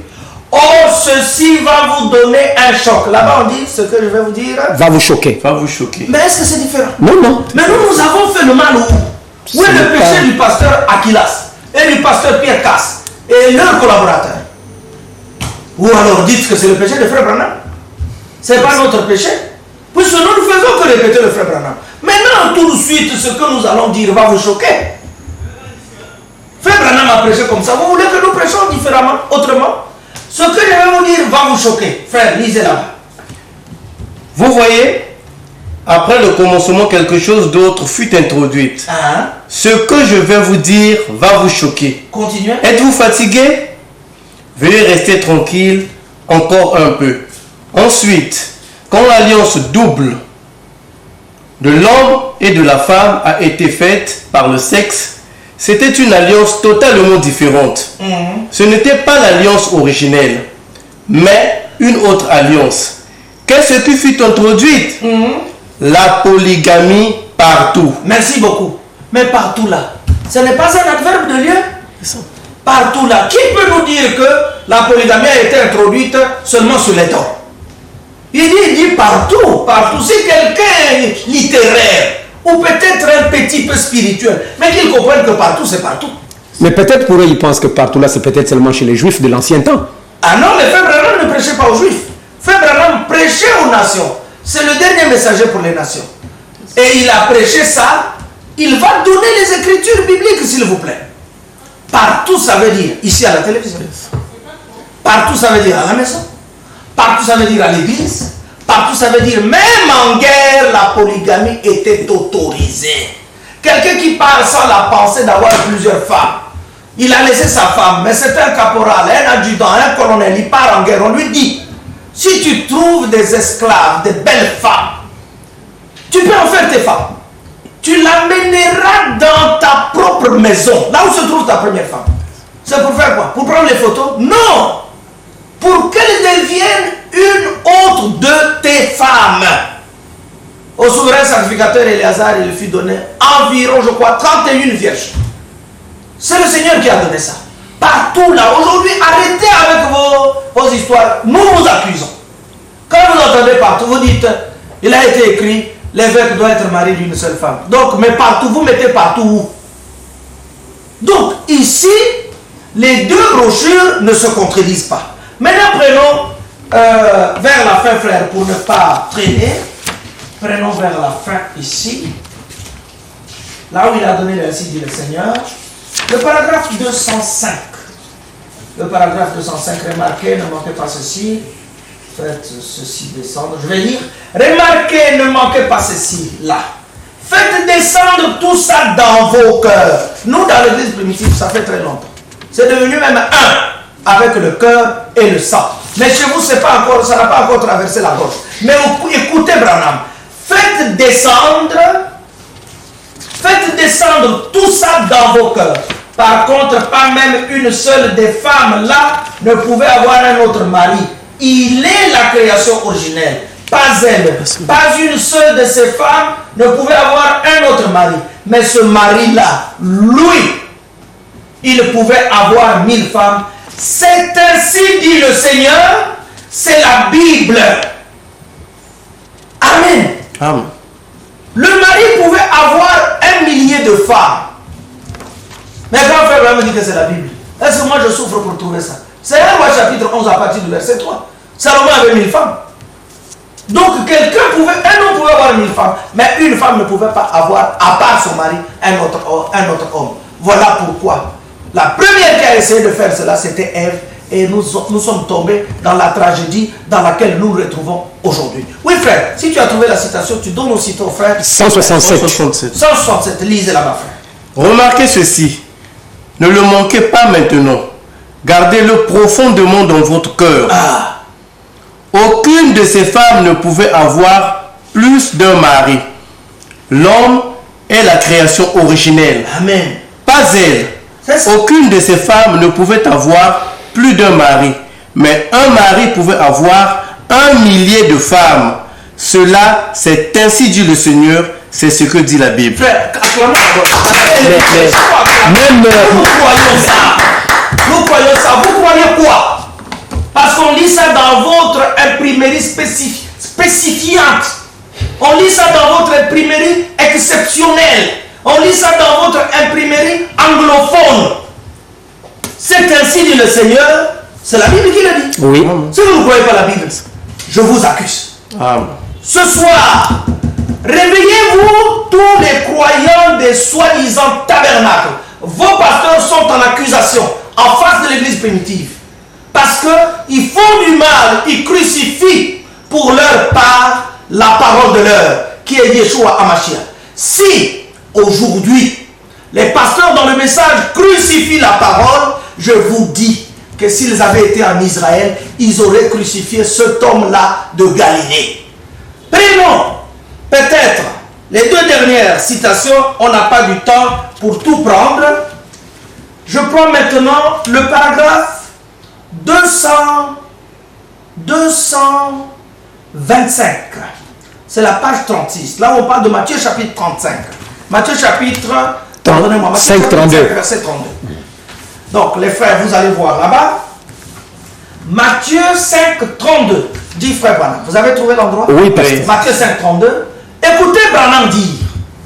Or, ceci va vous donner un choc. Là-bas, on dit ce que je vais vous dire. Va vous choquer. Va vous choquer. Mais est-ce que c'est différent? Non, non. Mais nous avons fait le mal où? Où est le péché du pasteur Aquilas et du pasteur Pierre Casse et leurs collaborateurs? Ou alors dites que c'est le péché de frère Branham? C'est pas notre péché? Puisque nous ne faisons que répéter le frère Branham. Maintenant, tout de suite, ce que nous allons dire va vous choquer. Frère Branham a prêché comme ça. Vous voulez que nous prêchions différemment, autrement? Ce que je vais vous dire va vous choquer. Frère, lisez là-bas. Vous voyez, après le commencement, quelque chose d'autre fut introduit. Hein? Ce que je vais vous dire va vous choquer. Continuez. Êtes-vous fatigué? Veuillez rester tranquille encore un peu. Ensuite, quand l'alliance double de l'homme et de la femme a été faite par le sexe, c'était une alliance totalement différente. Ce n'était pas l'alliance originelle, mais une autre alliance. Qu'est-ce qui fut introduite? La polygamie partout. Merci beaucoup. Mais partout là, ce n'est pas un adverbe de lieu? Partout là. Qui peut nous dire que la polygamie a été introduite seulement sur les torts? Il dit partout, partout. Si quelqu'un est littéraire, ou peut-être un petit peu spirituel, mais qu'il comprenne que partout, c'est partout. Mais peut-être pour eux, ils pensent que partout là, c'est peut-être seulement chez les Juifs de l'ancien temps. Ah non, mais Frère Branham ne prêchait pas aux Juifs. Frère Branham prêchait aux nations. C'est le dernier messager pour les nations. Et il a prêché ça. Il va donner les écritures bibliques, s'il vous plaît. Partout, ça veut dire ici à la télévision. Partout, ça veut dire à la maison. Partout, ça veut dire à l'église. Partout, ça veut dire même en guerre, la polygamie était autorisée. Quelqu'un qui parle sans la pensée d'avoir plusieurs femmes. Il a laissé sa femme, mais c'est un caporal, un adjudant, un colonel. Il part en guerre. On lui dit, si tu trouves des esclaves, des belles femmes, tu peux en faire tes femmes. Tu l'amèneras dans ta propre maison, là où se trouve ta première femme. C'est pour faire quoi? Pour prendre les photos? Non! Pour qu'elle devienne une autre de tes femmes. Au souverain sacrificateur Éléazar, il lui fut donné environ, je crois, 31 vierges. C'est le Seigneur qui a donné ça. Partout là, aujourd'hui, arrêtez avec vos histoires. Nous vous accusons. Quand vous entendez partout, vous dites, il a été écrit, l'évêque doit être marié d'une seule femme. Donc, mais partout, vous mettez partout où? Donc, ici, Les deux brochures ne se contredisent pas. Maintenant, prenons vers la fin, frère, pour ne pas traîner. Prenons vers la fin ici. Là où il a donné le ainsi dit le Seigneur. Le paragraphe 205. Le paragraphe 205, remarquez, ne manquez pas ceci. Faites ceci descendre. Je vais lire. Remarquez, ne manquez pas ceci, là. Faites descendre tout ça dans vos cœurs. Nous, dans l'église primitive, ça fait très longtemps. C'est devenu même un avec le cœur et le sang. Mais chez vous, c'est pas encore, ça n'a pas encore traversé la gorge. Mais écoutez, Branham. Faites descendre tout ça dans vos cœurs. Par contre, pas même une seule des femmes là ne pouvait avoir un autre mari. Il est la création originelle. Pas elle. Pas une seule de ces femmes ne pouvait avoir un autre mari. Mais ce mari-là, lui, il pouvait avoir 1000 femmes. C'est ainsi dit le Seigneur. C'est la Bible. Amen. Amen. Le mari pouvait avoir 1 millier de femmes. Mais quand frère me dit que c'est la Bible, est-ce que moi je souffre pour trouver ça? C'est 1 roi chapitre 11 à partir du verset 3. Salomon avait 1000 femmes. Donc un homme pouvait avoir 1000 femmes, mais une femme ne pouvait pas avoir, à part son mari, un autre homme. Voilà pourquoi la première qui a essayé de faire cela, c'était Ève. Et nous sommes tombés dans la tragédie dans laquelle nous nous retrouvons aujourd'hui. Oui frère, si tu as trouvé la citation, tu donnes aussi ton frère. 167. 167, lisez là-bas frère. Remarquez ceci. Ne le manquez pas maintenant. Gardez-le profondément dans votre cœur. Aucune de ces femmes ne pouvait avoir plus d'un mari. L'homme est la création originelle. Amen. Pas elle. Aucune de ces femmes ne pouvait avoir plus d'un mari. Mais un mari pouvait avoir 1 millier de femmes. Cela, c'est ainsi dit le Seigneur. C'est ce que dit la Bible. Frère, acclamons Même nous croyons ça. Nous croyons ça. Vous croyez quoi? Parce qu'on lit ça dans votre imprimerie spécifiante. On lit ça dans votre imprimerie exceptionnelle. On lit ça dans votre imprimerie anglophone. C'est ainsi dit le Seigneur. C'est la Bible qui le dit. Oui. Si vous ne croyez pas la Bible, je vous accuse. Amen. Ce soir, réveillez-vous tous les croyants des soi-disant tabernacles. Vos pasteurs sont en accusation en face de l'église primitive. Parce qu'ils font du mal, ils crucifient pour leur part la parole de leur, qui est Yeshua HaMashiach. Si aujourd'hui, les pasteurs dans le message crucifient la parole, je vous dis que s'ils avaient été en Israël, ils auraient crucifié cet homme-là de Galilée. Prenons peut-être les 2 dernières citations, on n'a pas du temps pour tout prendre. Je prends maintenant le paragraphe 225. C'est la page 36. Là, on parle de Matthieu chapitre 35. Matthieu chapitre 5, 32. Verset 32. Donc, les frères, vous allez voir là-bas. Matthieu 5, 32. Dit frère Branham. Vous avez trouvé l'endroit? Oui, pasteur. Matthieu 5, 32. Écoutez Branham dire.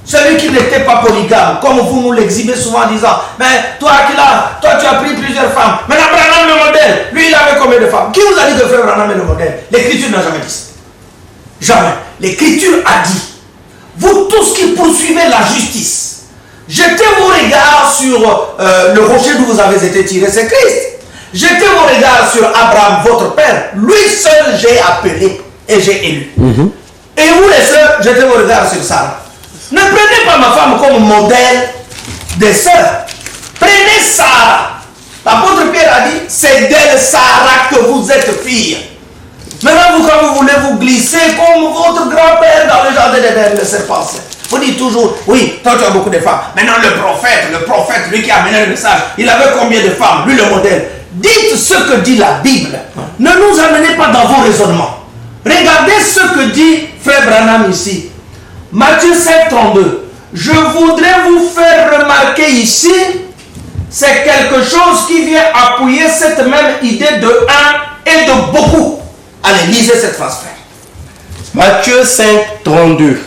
Celui qui n'était pas polygame, comme vous nous l'exhibez souvent en disant, mais toi tu as pris plusieurs femmes. Maintenant Branham le modèle, lui il avait combien de femmes? Qui vous a dit que frère Branham est le modèle? L'écriture n'a jamais dit ça. Jamais. L'écriture a dit, vous tous qui poursuivez la justice, jetez vos regards sur le rocher d'où vous avez été tiré, c'est Christ. Jetez vos regards sur Abraham, votre père. Lui seul j'ai appelé et j'ai élu. Et vous les sœurs, jetez vos regards sur Sarah. Ne prenez pas ma femme comme modèle des sœurs. Prenez Sarah. L'apôtre Pierre a dit, c'est d'elle Sarah que vous êtes fille. Maintenant, vous, quand vous voulez vous glisser comme votre grand-père dans le jardin d'Éden, laissez penser. Vous dites toujours, oui, toi tu as beaucoup de femmes. Maintenant, le prophète, lui qui a amené le message, il avait combien de femmes? Lui le modèle. Dites ce que dit la Bible. Ne nous amenez pas dans vos raisonnements. Regardez ce que dit frère Branham ici. Matthieu 5, 32. Je voudrais vous faire remarquer ici, c'est quelque chose qui vient appuyer cette même idée de un et de beaucoup. Allez, lisez cette phrase, frère. Matthieu 5, 32.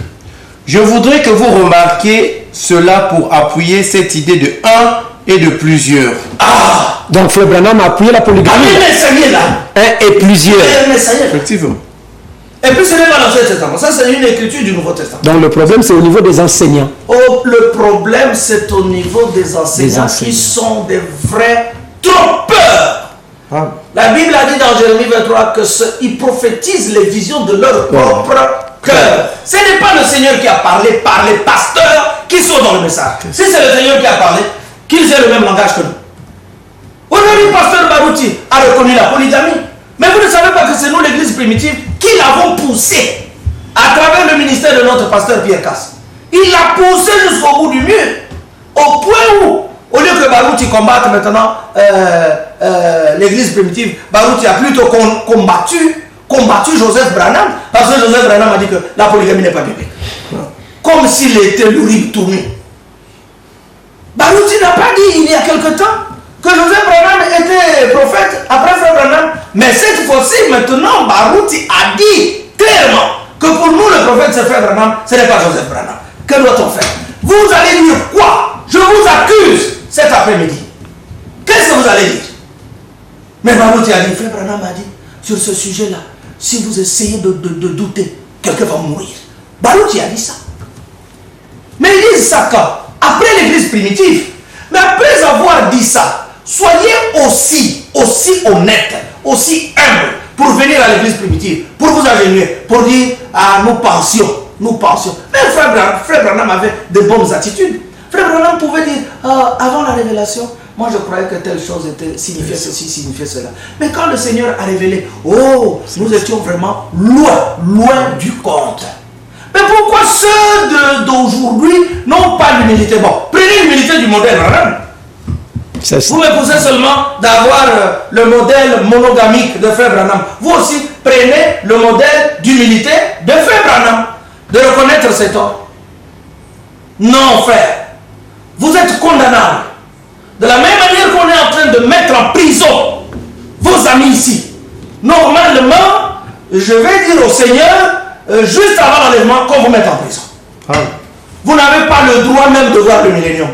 Je voudrais que vous remarquiez cela pour appuyer cette idée de un et de plusieurs. Ah! Donc Frère Branham a appuyé la polygamie. Ah, mais ça y est là. Un et plusieurs. Mais ça y est. Effectivement. Et puis ce n'est pas l'Ancien Testament. Ça, c'est une écriture du Nouveau Testament. Donc le problème, c'est au niveau des enseignants. Oh, le problème, c'est au niveau des enseignants qui sont des vrais trompeurs. Ah. La Bible a dit dans Jérémie 23 qu'ils prophétisent les visions de leur propre cœur. Ce n'est pas le Seigneur qui a parlé par les pasteurs qui sont dans le message. Si c'est le Seigneur qui a parlé, qu'ils aient le même langage que nous. Aujourd'hui, pasteur Barouti a reconnu la polygamie. Mais vous ne savez pas que c'est nous, l'église primitive, qui l'avons poussé à travers le ministère de notre pasteur Pierre Casse. Il l'a poussé jusqu'au bout du mur. Au point où, au lieu que Barouti combatte maintenant l'église primitive, Barouti a plutôt combattu Joseph Branham, parce que Joseph Branham a dit que la polygamie n'est pas biblique. Comme s'il était l'urine tourné. Barouti n'a pas dit il y a quelque temps que Joseph Branham était prophète après Frère Branham. Mais cette fois-ci, maintenant, Barouti a dit clairement que pour nous, le prophète, c'est Frère Branham, ce n'est pas Joseph Branham. Que doit-on faire? Vous allez dire quoi? Je vous accuse cet après-midi. Qu'est-ce que vous allez dire? Mais Barouti a dit, Frère Branham a dit, sur ce sujet-là, si vous essayez de douter, quelqu'un va mourir. Barouti a dit ça. Mais ils disent ça quand? Après l'église primitive. Mais après avoir dit ça, soyez aussi honnête, aussi humble pour venir à l'église primitive, pour vous agenouiller, pour dire, ah, nous pensions. Mais Frère Branham avait de bonnes attitudes. Frère Branham pouvait dire, avant la révélation, moi je croyais que telle chose signifiait ceci, signifiait cela. Mais quand le Seigneur a révélé, oh, nous étions vraiment loin du compte. Mais pourquoi ceux d'aujourd'hui n'ont pas l'humilité? Bon, prenez l'humilité du modèle Branham. Vous me poussez seulement d'avoir le modèle monogamique de Frère Branham. Vous aussi, prenez le modèle d'humilité de Frère Branham, de reconnaître ses torts. Non, frère, vous êtes condamnable. De la même manière qu'on est en train de mettre en prison vos amis ici. Normalement, je vais dire au Seigneur, juste avant l'enlèvement, qu'on vous mette en prison. Ah. Vous n'avez pas le droit même de voir le millénium.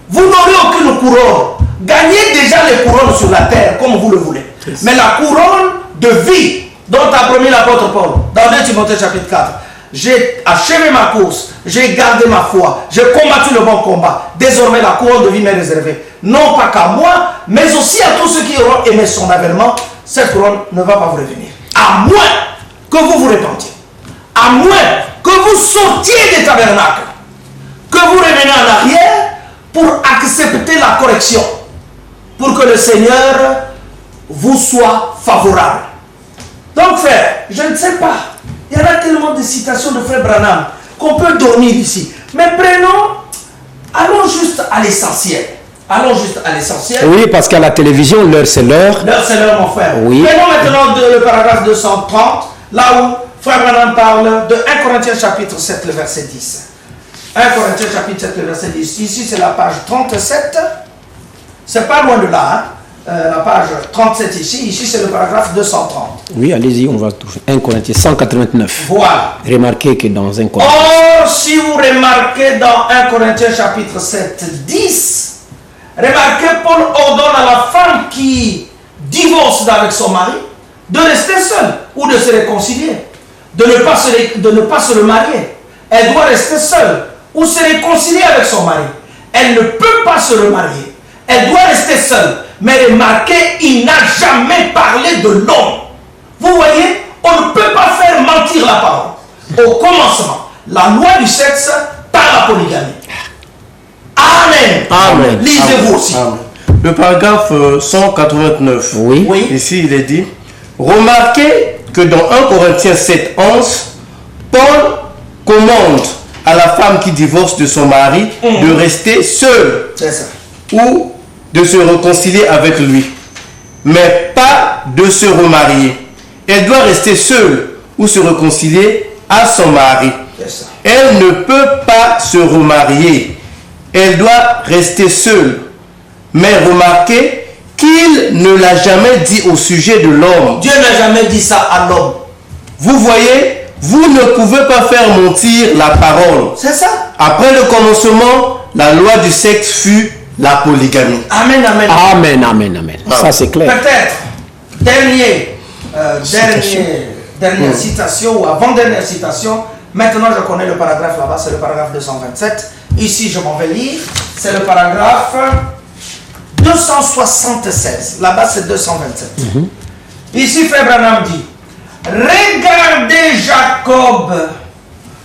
Vous n'aurez aucune couronne. Gagnez déjà les couronnes sur la terre, comme vous le voulez. Mais la couronne de vie, dont a promis l'apôtre Paul, dans 2 Timothée chapitre 4, j'ai achevé ma course, j'ai gardé ma foi, j'ai combattu le bon combat. Désormais, la couronne de vie m'est réservée. Non pas qu'à moi, mais aussi à tous ceux qui auront aimé son avènement. Cette couronne ne va pas vous revenir. À moins que vous vous répandiez. À moins que vous sortiez des tabernacles. Que vous reveniez en arrière pour accepter la correction. Pour que le Seigneur vous soit favorable. Donc frère, je ne sais pas. Il y en a tellement de citations de Frère Branham qu'on peut dormir ici. Mais allons juste à l'essentiel. Allons juste à l'essentiel. Oui, parce qu'à la télévision, l'heure c'est l'heure. L'heure c'est l'heure, mon frère. Oui. Prenons maintenant le paragraphe 230, là où Frère Branham parle de 1 Corinthiens chapitre 7, le verset 10. 1 Corinthiens chapitre 7, le verset 10. Ici, c'est la page 37. C'est pas loin de là, hein? La page 37 ici. Ici, c'est le paragraphe 230. Oui, allez-y, on va toucher. 1 Corinthiens 189. Voilà. Remarquez que dans 1 Corinthiens... Or, si vous remarquez dans 1 Corinthiens chapitre 7, 10, remarquez, Paul ordonne à la femme qui divorce avec son mari de rester seule ou de se réconcilier, de ne pas se remarier. Elle doit rester seule ou se réconcilier avec son mari. Elle ne peut pas se remarier. Elle doit rester seule. Mais remarquez, il n'a jamais parlé de l'homme. Vous voyez, on ne peut pas faire mentir la parole. Au commencement, la loi du sexe par la polygamie. Amen. Amen. Lisez-vous aussi. Amen. Le paragraphe 189. Oui. Oui. Ici, il est dit, remarquez que dans 1 Corinthiens 7, 11, Paul commande à la femme qui divorce de son mari de rester seule C'est ça. ou de se réconcilier avec lui, mais pas de se remarier. Elle doit rester seule ou se réconcilier à son mari. C'est ça. Elle ne peut pas se remarier. Elle doit rester seule. Mais remarquez qu'il ne l'a jamais dit au sujet de l'homme. Dieu n'a jamais dit ça à l'homme. Vous voyez, vous ne pouvez pas faire mentir la parole. C'est ça. Après le commencement, la loi du sexe fut la polygamie. Amen, amen. Amen, amen, amen. Ça c'est clair. Peut-être, dernière citation ou avant-dernière citation. Maintenant, je connais le paragraphe là-bas, c'est le paragraphe 227. Ici, je m'en vais lire. C'est le paragraphe 276. Là-bas, c'est 227. Ici, Frère Branham dit, regardez Jacob,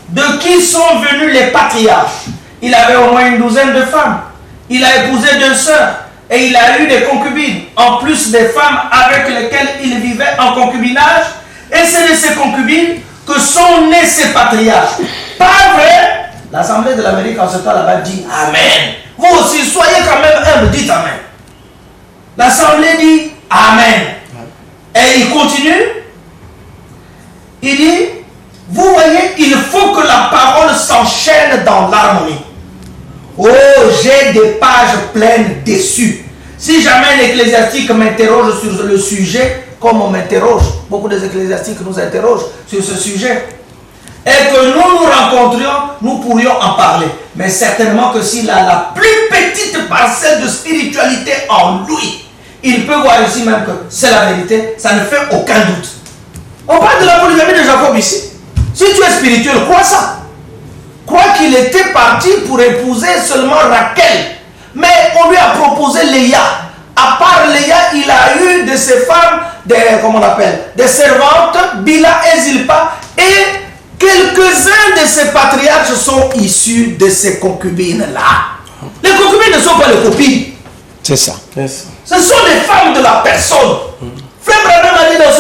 de qui sont venus les patriarches. Il avait au moins une douzaine de femmes. Il a épousé 2 sœurs. Et il a eu des concubines, en plus des femmes avec lesquelles il vivait en concubinage. Et c'est de ces concubines que sont nés ces patriarches. Pas vrai? L'Assemblée de l'Amérique en ce temps là-bas dit Amen. Vous aussi, soyez quand même humbles, dites Amen. L'Assemblée dit Amen. Et il continue. Il dit, vous voyez, il faut que la parole s'enchaîne dans l'harmonie. Oh, j'ai des pages pleines dessus. Si jamais un ecclésiastique m'interroge sur le sujet, comme on m'interroge, beaucoup des ecclésiastiques nous interrogent sur ce sujet, et que nous nous rencontrions, nous pourrions en parler. Mais certainement que s'il a la plus petite parcelle de spiritualité en lui, il peut voir ici même que c'est la vérité, ça ne fait aucun doute. On parle de la polygamie de Jacob ici. Si tu es spirituel, crois ça. Crois qu'il était parti pour épouser seulement Rachel. Mais on lui a proposé Léa. À part Léa, il a eu de ses femmes, des servantes, Bila et Zilpa. Et quelques-uns de ces patriarches sont issus de ces concubines-là. Les concubines ne sont pas les copines. C'est ça. Ce sont les femmes de la personne. Frère Branham a dit dans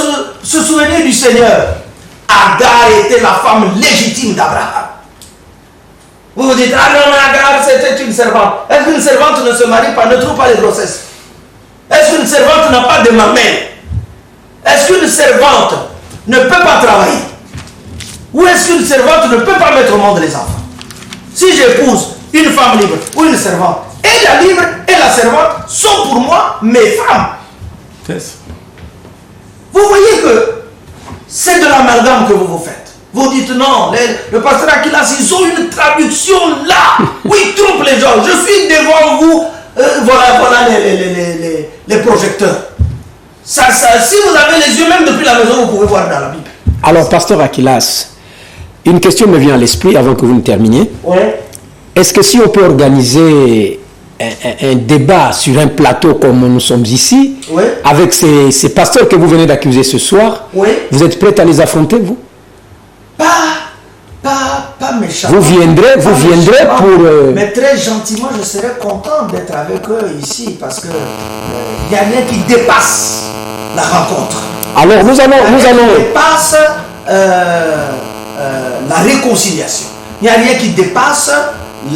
ce souvenir du Seigneur, Agar était la femme légitime d'Abraham. Vous vous dites, ah non, mais Agar c'était une servante. Est-ce qu'une servante ne se marie pas, ne trouve pas les grossesses? Est-ce qu'une servante n'a pas de mamelle? Est-ce qu'une servante ne peut pas travailler? Ou est-ce qu'une servante ne peut pas mettre au monde les enfants? Si j'épouse une femme libre ou une servante, et la libre et la servante sont pour moi mes femmes. Yes. Vous voyez que c'est de l'amalgame que vous vous faites. Vous dites non, le pasteur Aquilas, ils ont une traduction là où ils trompent les gens. Je suis devant vous, voilà les projecteurs. Ça, si vous avez les yeux même depuis la maison, vous pouvez voir dans la Bible. Alors, pasteur Aquilas, une question me vient à l'esprit avant que vous ne terminiez. Oui. Est-ce que si on peut organiser un débat sur un plateau comme nous sommes ici, oui, avec ces pasteurs que vous venez d'accuser ce soir, oui, vous êtes prêts à les affronter, vous? Pas méchant. Vous viendrez pour... Mais très gentiment, je serais content d'être avec eux ici parce que il n'y a rien qui dépasse la rencontre. Alors nous allons... dépasse la réconciliation. Il n'y a rien qui dépasse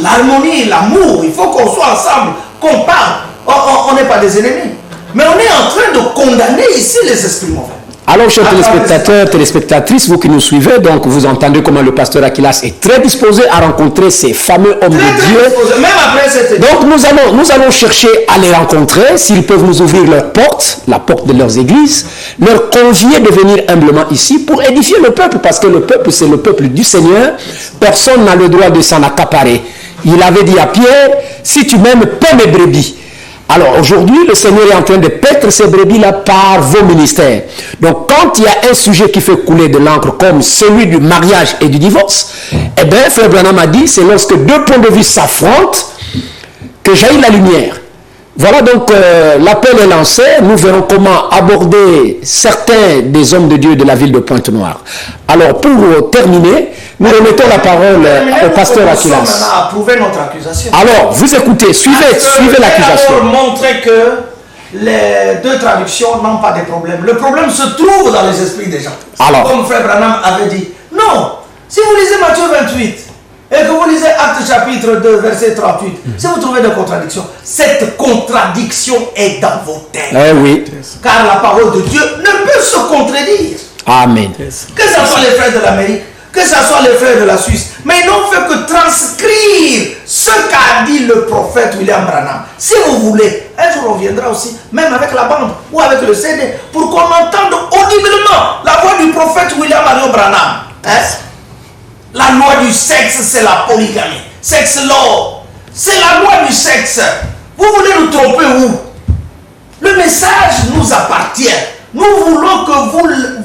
l'harmonie, l'amour. Il faut qu'on soit ensemble, qu'on parle. On n'est pas des ennemis. Mais on est en train de condamner ici les esprits mauvais. Alors, chers téléspectateurs, téléspectatrices, vous qui nous suivez, donc vous entendez comment le pasteur Aquilas est très disposé à rencontrer ces fameux hommes de Dieu. Même après cette... Donc nous allons chercher à les rencontrer, s'ils peuvent nous ouvrir leur porte, la porte de leurs églises, leur convier de venir humblement ici pour édifier le peuple, parce que le peuple, c'est le peuple du Seigneur. Personne n'a le droit de s'en accaparer. Il avait dit à Pierre, si tu m'aimes, paie mes brebis. Alors aujourd'hui, le Seigneur est en train de paître ces brebis-là par vos ministères. Donc quand il y a un sujet qui fait couler de l'encre comme celui du mariage et du divorce, eh bien, Frère Branham a dit, c'est lorsque deux points de vue s'affrontent que jaillit la lumière. Voilà donc l'appel est lancé. Nous verrons comment aborder certains des hommes de Dieu de la ville de Pointe-Noire. Alors pour terminer, nous remettons la parole au pasteur Aquilas. Nous sommes à prouver notre accusation. Alors vous écoutez, suivez l'accusation. Pour montrer que les deux traductions n'ont pas de problème. Le problème se trouve dans les esprits des gens. Alors, comme Frère Branham avait dit, non, si vous lisez Matthieu 28, et que vous lisez Actes chapitre 2, verset 38, si vous trouvez des contradictions, cette contradiction est dans vos têtes. Eh oui. Car la parole de Dieu ne peut se contredire. Amen. Que ce soit les frères de l'Amérique, que ce soit les frères de la Suisse, mais ils n'ont fait que transcrire ce qu'a dit le prophète William Branham. Si vous voulez, un jour on viendra aussi, même avec la bande ou avec le CD, pour qu'on entende audiblement la voix du prophète William Marion Branham. Hein? La loi du sexe, c'est la polygamie. Sexe law. C'est la loi du sexe. Vous voulez nous tromper où? Le message nous appartient. Nous voulons que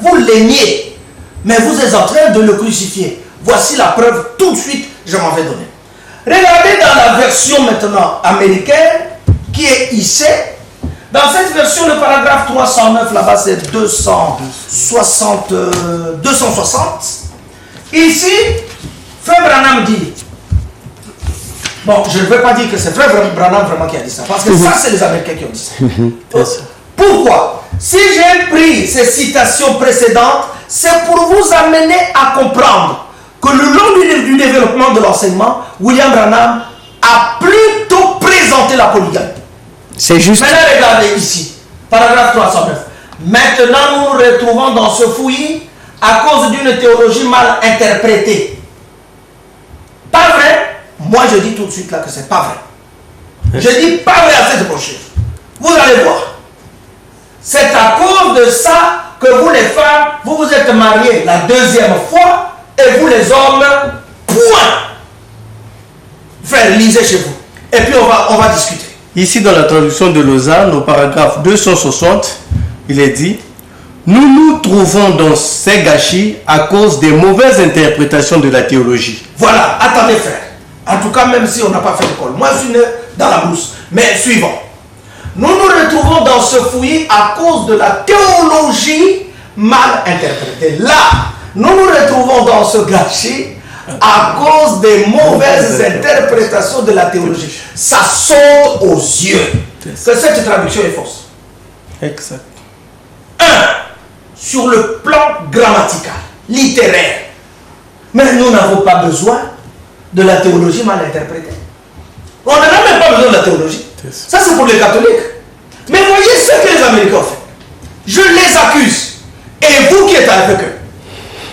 vous l'aimiez. Mais vous êtes en train de le crucifier. Voici la preuve, tout de suite, je m'en vais donner. Regardez dans la version maintenant américaine, qui est ici. Dans cette version, le paragraphe 309, là-bas, c'est 260. Ici, Frère Branham dit, bon, je ne veux pas dire que c'est Frère Branham vraiment qui a dit ça, parce que ça, c'est les Américains qui ont dit ça. Pourquoi? Si j'ai pris ces citations précédentes, c'est pour vous amener à comprendre que le long du développement de l'enseignement, William Branham a plutôt présenté la polygamie. C'est juste. Maintenant, regardez ici, paragraphe 309. Maintenant, nous nous retrouvons dans ce fouillis à cause d'une théologie mal interprétée. Pas vrai? Moi, je dis tout de suite là que c'est pas vrai. Je dis pas vrai à cette brochure. Vous allez voir. C'est à cause de ça que vous les femmes, vous vous êtes mariés la deuxième fois et vous les hommes, point. Frère, lisez chez vous. Et puis on va discuter. Ici, dans la traduction de Lausanne, au paragraphe 260, il est dit « Nous nous trouvons dans ces gâchis à cause des mauvaises interprétations de la théologie. » Voilà, attendez frère. En tout cas, même si on n'a pas fait l'école. Moi, je suis né dans la brousse. Mais suivons. Nous nous retrouvons dans ce fouillis à cause de la théologie mal interprétée. Là, nous nous retrouvons dans ce gâchis à cause des mauvaises interprétations de la théologie. Ça saute aux yeux que cette traduction est fausse. Exact. 1. Sur le plan grammatical, littéraire. Mais nous n'avons pas besoin de la théologie mal interprétée. On n'a même pas besoin de la théologie. Ça, c'est pour les catholiques. Mais voyez ce que les Américains ont fait. Je les accuse. Et vous qui êtes avec eux.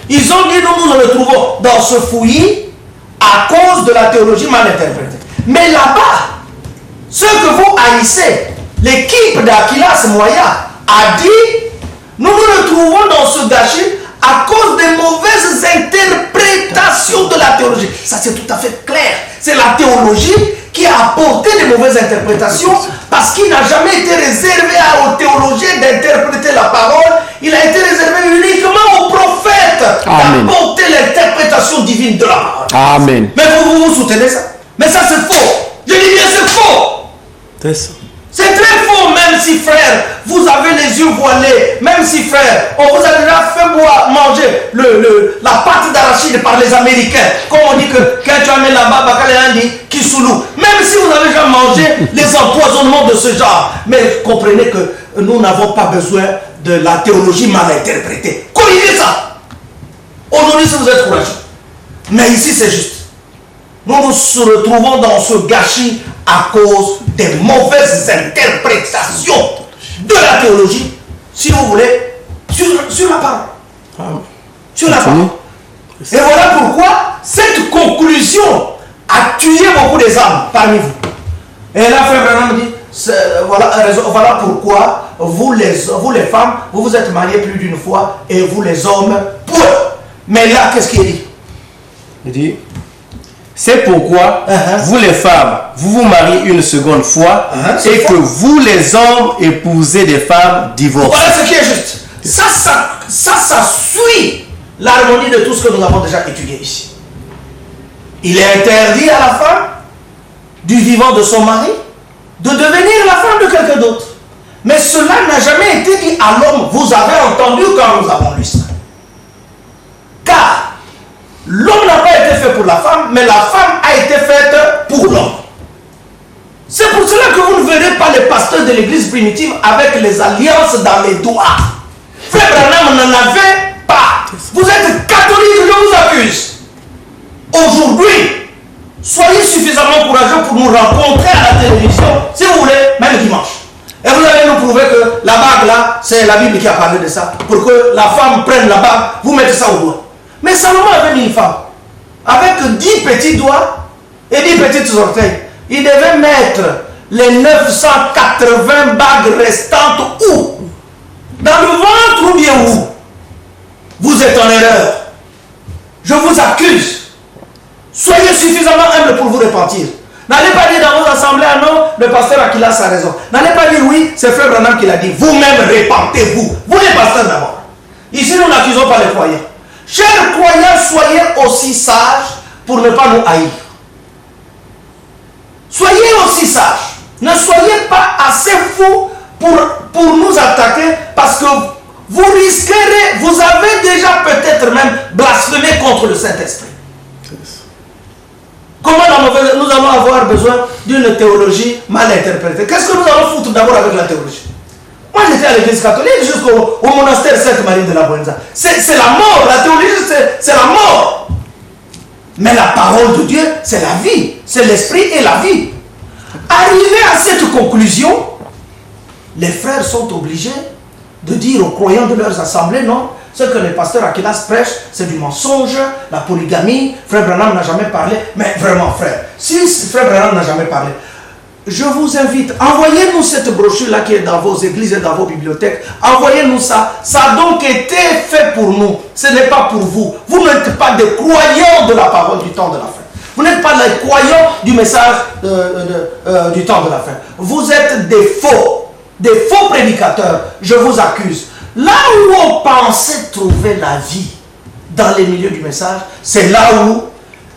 Ils ont dit, nous nous retrouvons dans ce fouillis à cause de la théologie mal interprétée. Mais là-bas, ce que vous haïssez, l'équipe d'Aquilas Moya a dit, nous nous retrouvons dans ce gâchis à cause des mauvaises interprétations de la théologie. Ça, c'est tout à fait clair. C'est la théologie qui a apporté des mauvaises interprétations parce qu'il n'a jamais été réservé aux théologiens d'interpréter la parole. Il a été réservé uniquement aux prophètes d'apporter l'interprétation divine de la parole. Amen. Mais vous soutenez ça? Mais ça, c'est faux. Je dis bien, c'est faux. C'est ça. C'est très faux, même si frère, vous avez les yeux voilés, même si frère, on vous a déjà fait manger la pâte d'arachide par les Américains. Comme on dit que quand tu amènes là-bas, Bakale dit Kisoulou. Même si vous avez déjà mangé les empoisonnements de ce genre. Mais comprenez que nous n'avons pas besoin de la théologie mal interprétée. Corrigez ça. Aujourd'hui, si vous êtes courageux. Mais ici, c'est juste. Nous nous retrouvons dans ce gâchis à cause des mauvaises interprétations de la théologie, si vous voulez, sur la parole. Sur la parole. Et voilà pourquoi cette conclusion a tué beaucoup des âmes parmi vous. Et là, Frère Branham dit, voilà pourquoi vous les femmes, vous vous êtes mariés plus d'une fois, et vous les hommes, point. Mais là, qu'est-ce qu'il dit? Il dit c'est pourquoi vous les femmes, vous vous mariez une seconde fois et que vous les hommes épousez des femmes divorcées. Voilà ce qui est juste. Ça suit l'harmonie de tout ce que nous avons déjà étudié ici. Il est interdit à la femme, du vivant de son mari, de devenir la femme de quelqu'un d'autre. Mais cela n'a jamais été dit à l'homme. Vous avez entendu quand nous avons lu ça. Car l'homme n'a pas été fait pour la femme, mais la femme a été faite pour l'homme. C'est pour cela que vous ne verrez pas les pasteurs de l'église primitive avec les alliances dans les doigts. Frère Branham n'en avait pas. Vous êtes catholique, je vous accuse. Aujourd'hui, soyez suffisamment courageux pour nous rencontrer à la télévision, si vous voulez, même dimanche. Et vous allez nous prouver que la bague là, c'est la Bible qui a parlé de ça. Pour que la femme prenne la bague, vous mettez ça au doigt. Mais Salomon avait mis une femme avec 10 petits doigts et 10 petites orteils. Il devait mettre les 980 bagues restantes où? Dans le ventre ou bien où? Vous êtes en erreur. Je vous accuse. Soyez suffisamment humble pour vous repentir. N'allez pas dire dans vos assemblées, ah non, le pasteur Akilas a raison. N'allez pas dire oui, c'est frère Branham qui l'a dit. Vous-même répentez-vous. Vous les pasteurs d'abord. Ici, nous n'accusons pas les croyants. Chers croyants, soyez aussi sages pour ne pas nous haïr. Soyez aussi sages. Ne soyez pas assez fous pour nous attaquer parce que vous risquerez, vous avez déjà peut-être même blasphémé contre le Saint-Esprit. Comment nous allons avoir besoin d'une théologie mal interprétée? Qu'est-ce que nous allons foutre d'abord avec la théologie? Moi j'étais à l'église catholique jusqu'au monastère Sainte-Marie de la Buenza. C'est la mort, la théologie c'est la mort. Mais la parole de Dieu c'est la vie, c'est l'esprit et la vie. Arrivé à cette conclusion, les frères sont obligés de dire aux croyants de leurs assemblées, non, ce que les pasteurs Akilas prêchent, c'est du mensonge, la polygamie, frère Branham n'a jamais parlé, mais vraiment frère, si frère Branham n'a jamais parlé, je vous invite, envoyez-nous cette brochure-là qui est dans vos églises et dans vos bibliothèques, envoyez-nous ça, ça a donc été fait pour nous, ce n'est pas pour vous, vous n'êtes pas des croyants de la parole du temps de la fin. Vous n'êtes pas les croyants du message du temps de la fin. Vous êtes des faux prédicateurs. Je vous accuse. Là où on pensait trouver la vie dans les milieux du message, c'est là où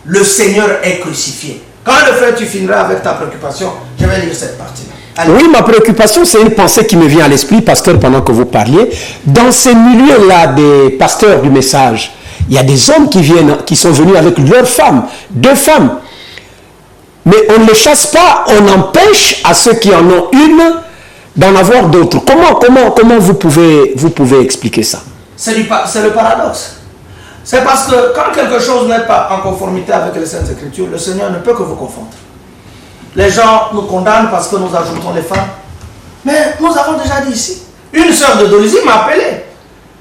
le Seigneur est crucifié. Quand le frère, tu finiras avec ta préoccupation, je vais lire cette partie-là. Oui, ma préoccupation, c'est une pensée qui me vient à l'esprit, pasteur, pendant que vous parliez. Dans ces milieux-là des pasteurs du message, il y a des hommes qui sont venus avec leurs femmes, 2 femmes. Mais on ne les chasse pas, on empêche à ceux qui en ont une d'en avoir d'autres. Comment vous pouvez expliquer ça? C'est le paradoxe. C'est parce que quand quelque chose n'est pas en conformité avec les Saintes Écritures, le Seigneur ne peut que vous confondre. Les gens nous condamnent parce que nous ajoutons les femmes. Mais nous avons déjà dit ici. Une sœur de Dolisie m'a appelé.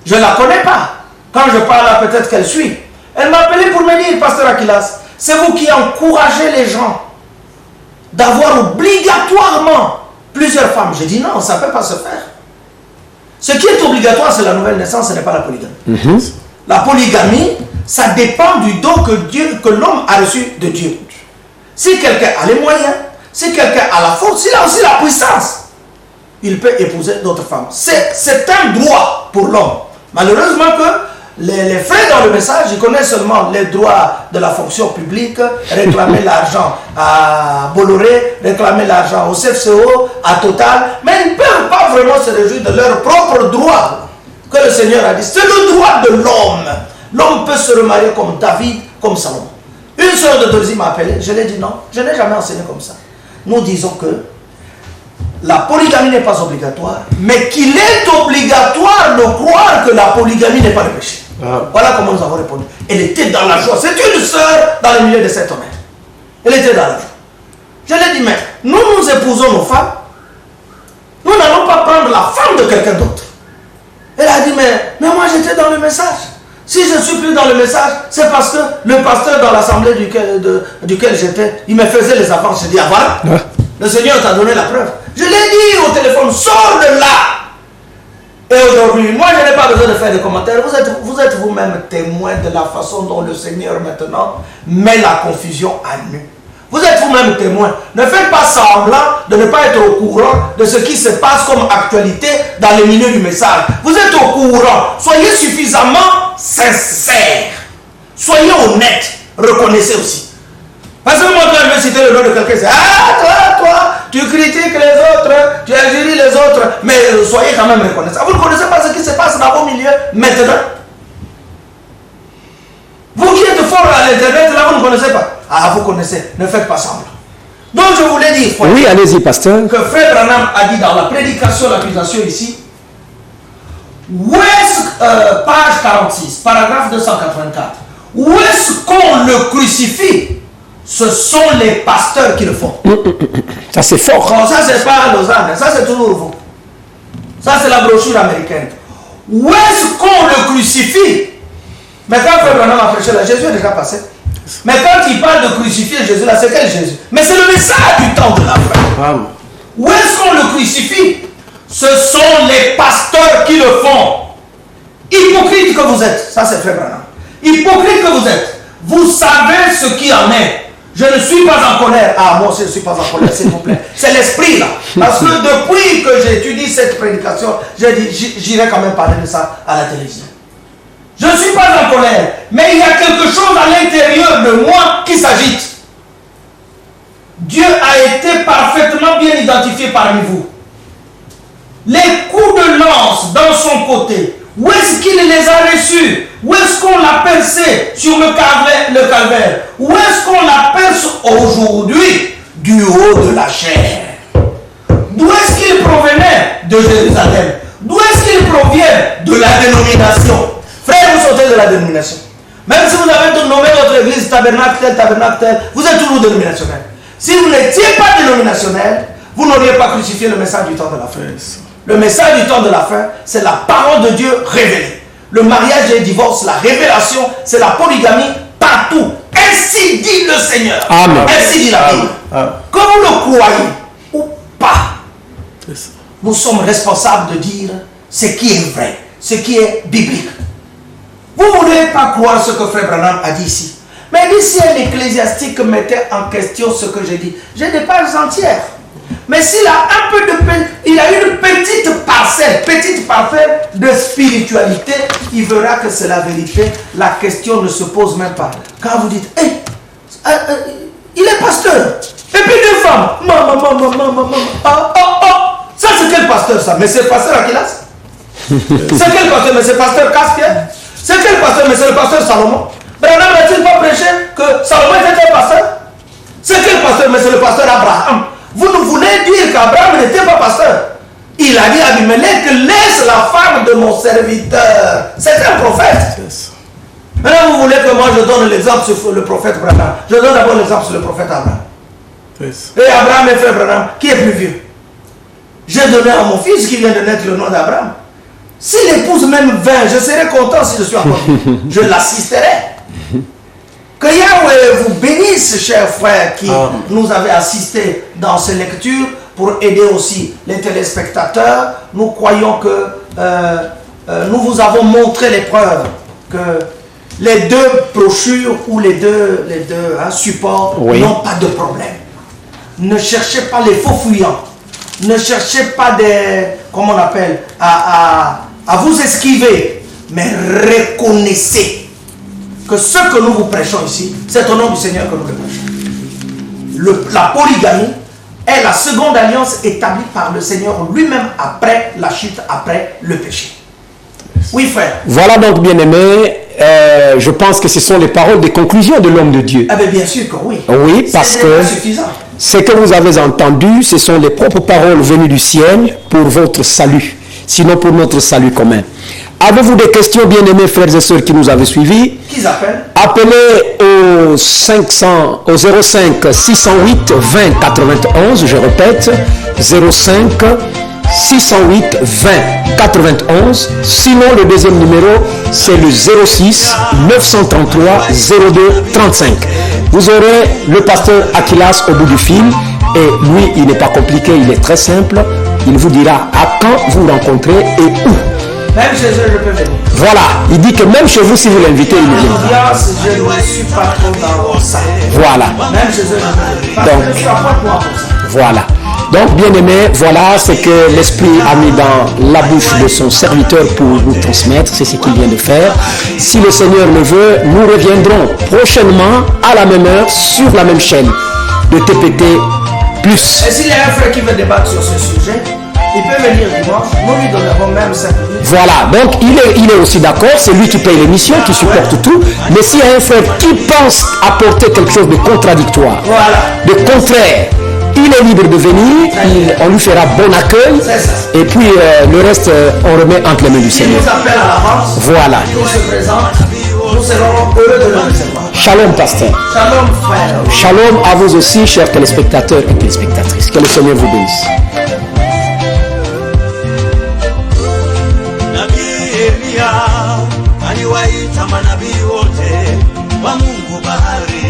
Je ne la connais pas. Quand je parle là, peut-être qu'elle suit. Elle m'a appelé pour me dire, pasteur Akilas, c'est vous qui encouragez les gens d'avoir obligatoirement plusieurs femmes. J'ai dit non, ça ne peut pas se faire. Ce qui est obligatoire, c'est la nouvelle naissance, ce n'est pas la polygamie. La polygamie, ça dépend du don que l'homme a reçu de Dieu. Si quelqu'un a les moyens, si quelqu'un a la force, s'il a aussi la puissance, il peut épouser d'autres femmes. C'est un droit pour l'homme. Malheureusement que les frères dans le message, ils connaissent seulement les droits de la fonction publique, réclamer l'argent à Bolloré, réclamer l'argent au CFCO, à Total, mais ils ne peuvent pas vraiment se réjouir de leurs propres droits que le Seigneur a dit. C'est le droit de l'homme. L'homme peut se remarier comme David, comme Salomon. Une sœur de Dolisie m'a appelé, je lui ai dit non, je n'ai jamais enseigné comme ça. Nous disons que la polygamie n'est pas obligatoire, mais qu'il est obligatoire de croire que la polygamie n'est pas le péché. Voilà comment nous avons répondu. Elle était dans la joie. C'est une sœur dans le milieu de cet homme. Elle était dans la joie. Je lui ai dit, mais nous épousons nos femmes. Nous n'allons pas prendre la femme de quelqu'un d'autre. Elle a dit, mais moi j'étais dans le message. Si je ne suis plus dans le message, c'est parce que le pasteur dans l'assemblée duquel j'étais, il me faisait les avances. Je dis, ah voilà, le Seigneur t'a donné la preuve. Je l'ai dit au téléphone, sors de là. Et aujourd'hui, moi je n'ai pas besoin de faire des commentaires. Vous êtes vous-même témoin de la façon dont le Seigneur maintenant met la confusion à nu. Vous êtes vous-même témoin. Ne faites pas semblant de ne pas être au courant de ce qui se passe comme actualité dans le milieu du message. Vous êtes au courant. Soyez suffisamment sincères. Soyez honnêtes. Reconnaissez aussi. Parce que moi, quand je vais citer le nom de quelqu'un, c'est ah, toi, tu critiques les autres, tu injuries les autres, mais soyez quand même reconnaissants. Vous ne connaissez pas ce qui se passe dans vos milieux maintenant. Vous qui êtes fort à l'internet, là, vous ne connaissez pas. Ah, vous connaissez, ne faites pas semblant. Donc, je voulais dire, oui, allez-y, pasteur, que frère Branham a dit dans la prédication, l'accusation ici, où est-ce, page 46, paragraphe 284, où est-ce qu'on le crucifie? Ce sont les pasteurs qui le font. Ça c'est fort. Bon, ça c'est pas à Lausanne, ça c'est toujours vous. Ça c'est la brochure américaine. Où est-ce qu'on le crucifie? Mais quand Frère Branham a prêché là, Jésus est déjà passé. Mais quand il parle de crucifier Jésus là, c'est quel Jésus? Mais c'est le message du temps de la fin. Où est-ce qu'on le crucifie? Ce sont les pasteurs qui le font. Hypocrite que vous êtes. Ça c'est Frère Branham. Hypocrite que vous êtes. Vous savez ce qui en est. Je ne suis pas en colère. Ah, moi aussi, je ne suis pas en colère, s'il vous plaît. C'est l'esprit, là. Parce que depuis que j'étudie cette prédication, j'ai dit, j'irai quand même parler de ça à la télévision. Je ne suis pas en colère, mais il y a quelque chose à l'intérieur de moi qui s'agite. Dieu a été parfaitement bien identifié parmi vous. Les coups de lance dans son côté, où est-ce qu'il les a reçus? Où est-ce qu'on l'a percé sur le calvaire? Où est-ce qu'on la perce aujourd'hui? Du haut de la chair. D'où est-ce qu'il provenait? De Jérusalem. D'où est-ce qu'il provient? De la dénomination. Frère, vous sortez de la dénomination. Même si vous avez nommé votre église tabernacle tel, vous êtes toujours dénominationnel. Si vous n'étiez pas dénominationnel, vous n'auriez pas crucifié le message du temps de la fin. Le message du temps de la fin, c'est la parole de Dieu révélée. Le mariage et le divorce, la révélation, c'est la polygamie partout. Ainsi dit le Seigneur. Amen. Ainsi dit la Bible. Que vous le croyez ou pas, nous sommes responsables de dire ce qui est vrai, ce qui est biblique. Vous ne voulez pas croire ce que Frère Branham a dit ici. Mais si un ecclésiastique mettait en question ce que j'ai dit, j'ai des pages entières. Mais s'il a un peu de il a une petite parcelle de spiritualité, il verra que c'est la vérité. La question ne se pose même pas. Quand vous dites, hey, il est pasteur. Et puis deux femmes, maman, ça c'est quel pasteur ça? Mais c'est le pasteur Aquilas. C'est quel pasteur? Mais c'est le pasteur Caspierre. C'est quel pasteur? Mais c'est le pasteur Salomon. Branham n'a-t-il pas prêché que Salomon était un pasteur? C'est quel pasteur? Mais c'est le pasteur Abraham. Vous nous voulez dire qu'Abraham n'était pas pasteur. Il a dit à Abimelech, laisse la femme de mon serviteur. C'est un prophète. Maintenant vous voulez que moi je donne l'exemple sur le prophète Branham. Je donne d'abord l'exemple sur le prophète Abraham. Et Abraham et frère Branham, qui est plus vieux? J'ai donné à mon fils qui vient de naître le nom d'Abraham. S'il épouse même 20, je serai content si je suis encore vieux. Je l'assisterai. Que Yahweh vous bénisse, chers frères, qui nous avez assistés dans ces lectures pour aider aussi les téléspectateurs. Nous croyons que nous vous avons montré les preuves que les deux brochures ou les deux supports n'ont pas de problème. Ne cherchez pas les faux fuyants. Ne cherchez pas des, comment on appelle, à vous esquiver, mais reconnaissez que ce que nous vous prêchons ici, c'est au nom du Seigneur que nous le prêchons. La polygamie est la seconde alliance établie par le Seigneur lui-même après la chute, après le péché. Oui, frère. Voilà donc, bien-aimés, je pense que ce sont les paroles de conclusion de l'homme de Dieu. Ah ben bien sûr que oui. Oui, parce que ce que vous avez entendu, ce sont les propres paroles venues du ciel pour votre salut, sinon pour notre salut commun. Avez-vous des questions, bien-aimés frères et sœurs qui nous avaient suivis? Qu'ils appellent? Appelez au 05 608 20 91, je répète, 05 608 20 91. Sinon, le deuxième numéro, c'est le 06 933 02 35. Vous aurez le pasteur Aquilas au bout du fil. Et lui, il n'est pas compliqué, il est très simple. Il vous dira à quand vous rencontrez et où. Même chez eux, je peux venir. Voilà, il dit que même chez vous, si vous l'invitez, il vient. Je ne suis pas trop dans ça. Voilà. Même chez eux, je peux venir. Donc, je suis à point pour ça. Voilà. Donc, bien aimé, voilà ce que l'Esprit a mis dans la bouche de son serviteur pour nous transmettre. C'est ce qu'il vient de faire. Si le Seigneur le veut, nous reviendrons prochainement à la même heure sur la même chaîne de TPT+. Et s'il y a un frère qui veut débattre sur ce sujet, il peut venir dimanche, nous lui donnerons même 5 minutes. Voilà, donc il est aussi d'accord, c'est lui qui paye l'émission, qui supporte tout. Mais s'il y a un frère qui pense apporter quelque chose de contradictoire, de contraire, il est libre de venir, on lui fera bon accueil. Et puis le reste, on remet entre les mains du Seigneur. Il nous appelle à l'avance. Voilà. Il se présente. Nous serons heureux de le recevoir. Shalom, pasteur. Shalom, frère. Shalom à vous aussi, chers téléspectateurs et téléspectatrices. Que le Seigneur vous bénisse. Aliwaita manabii wote wa Mungu bahari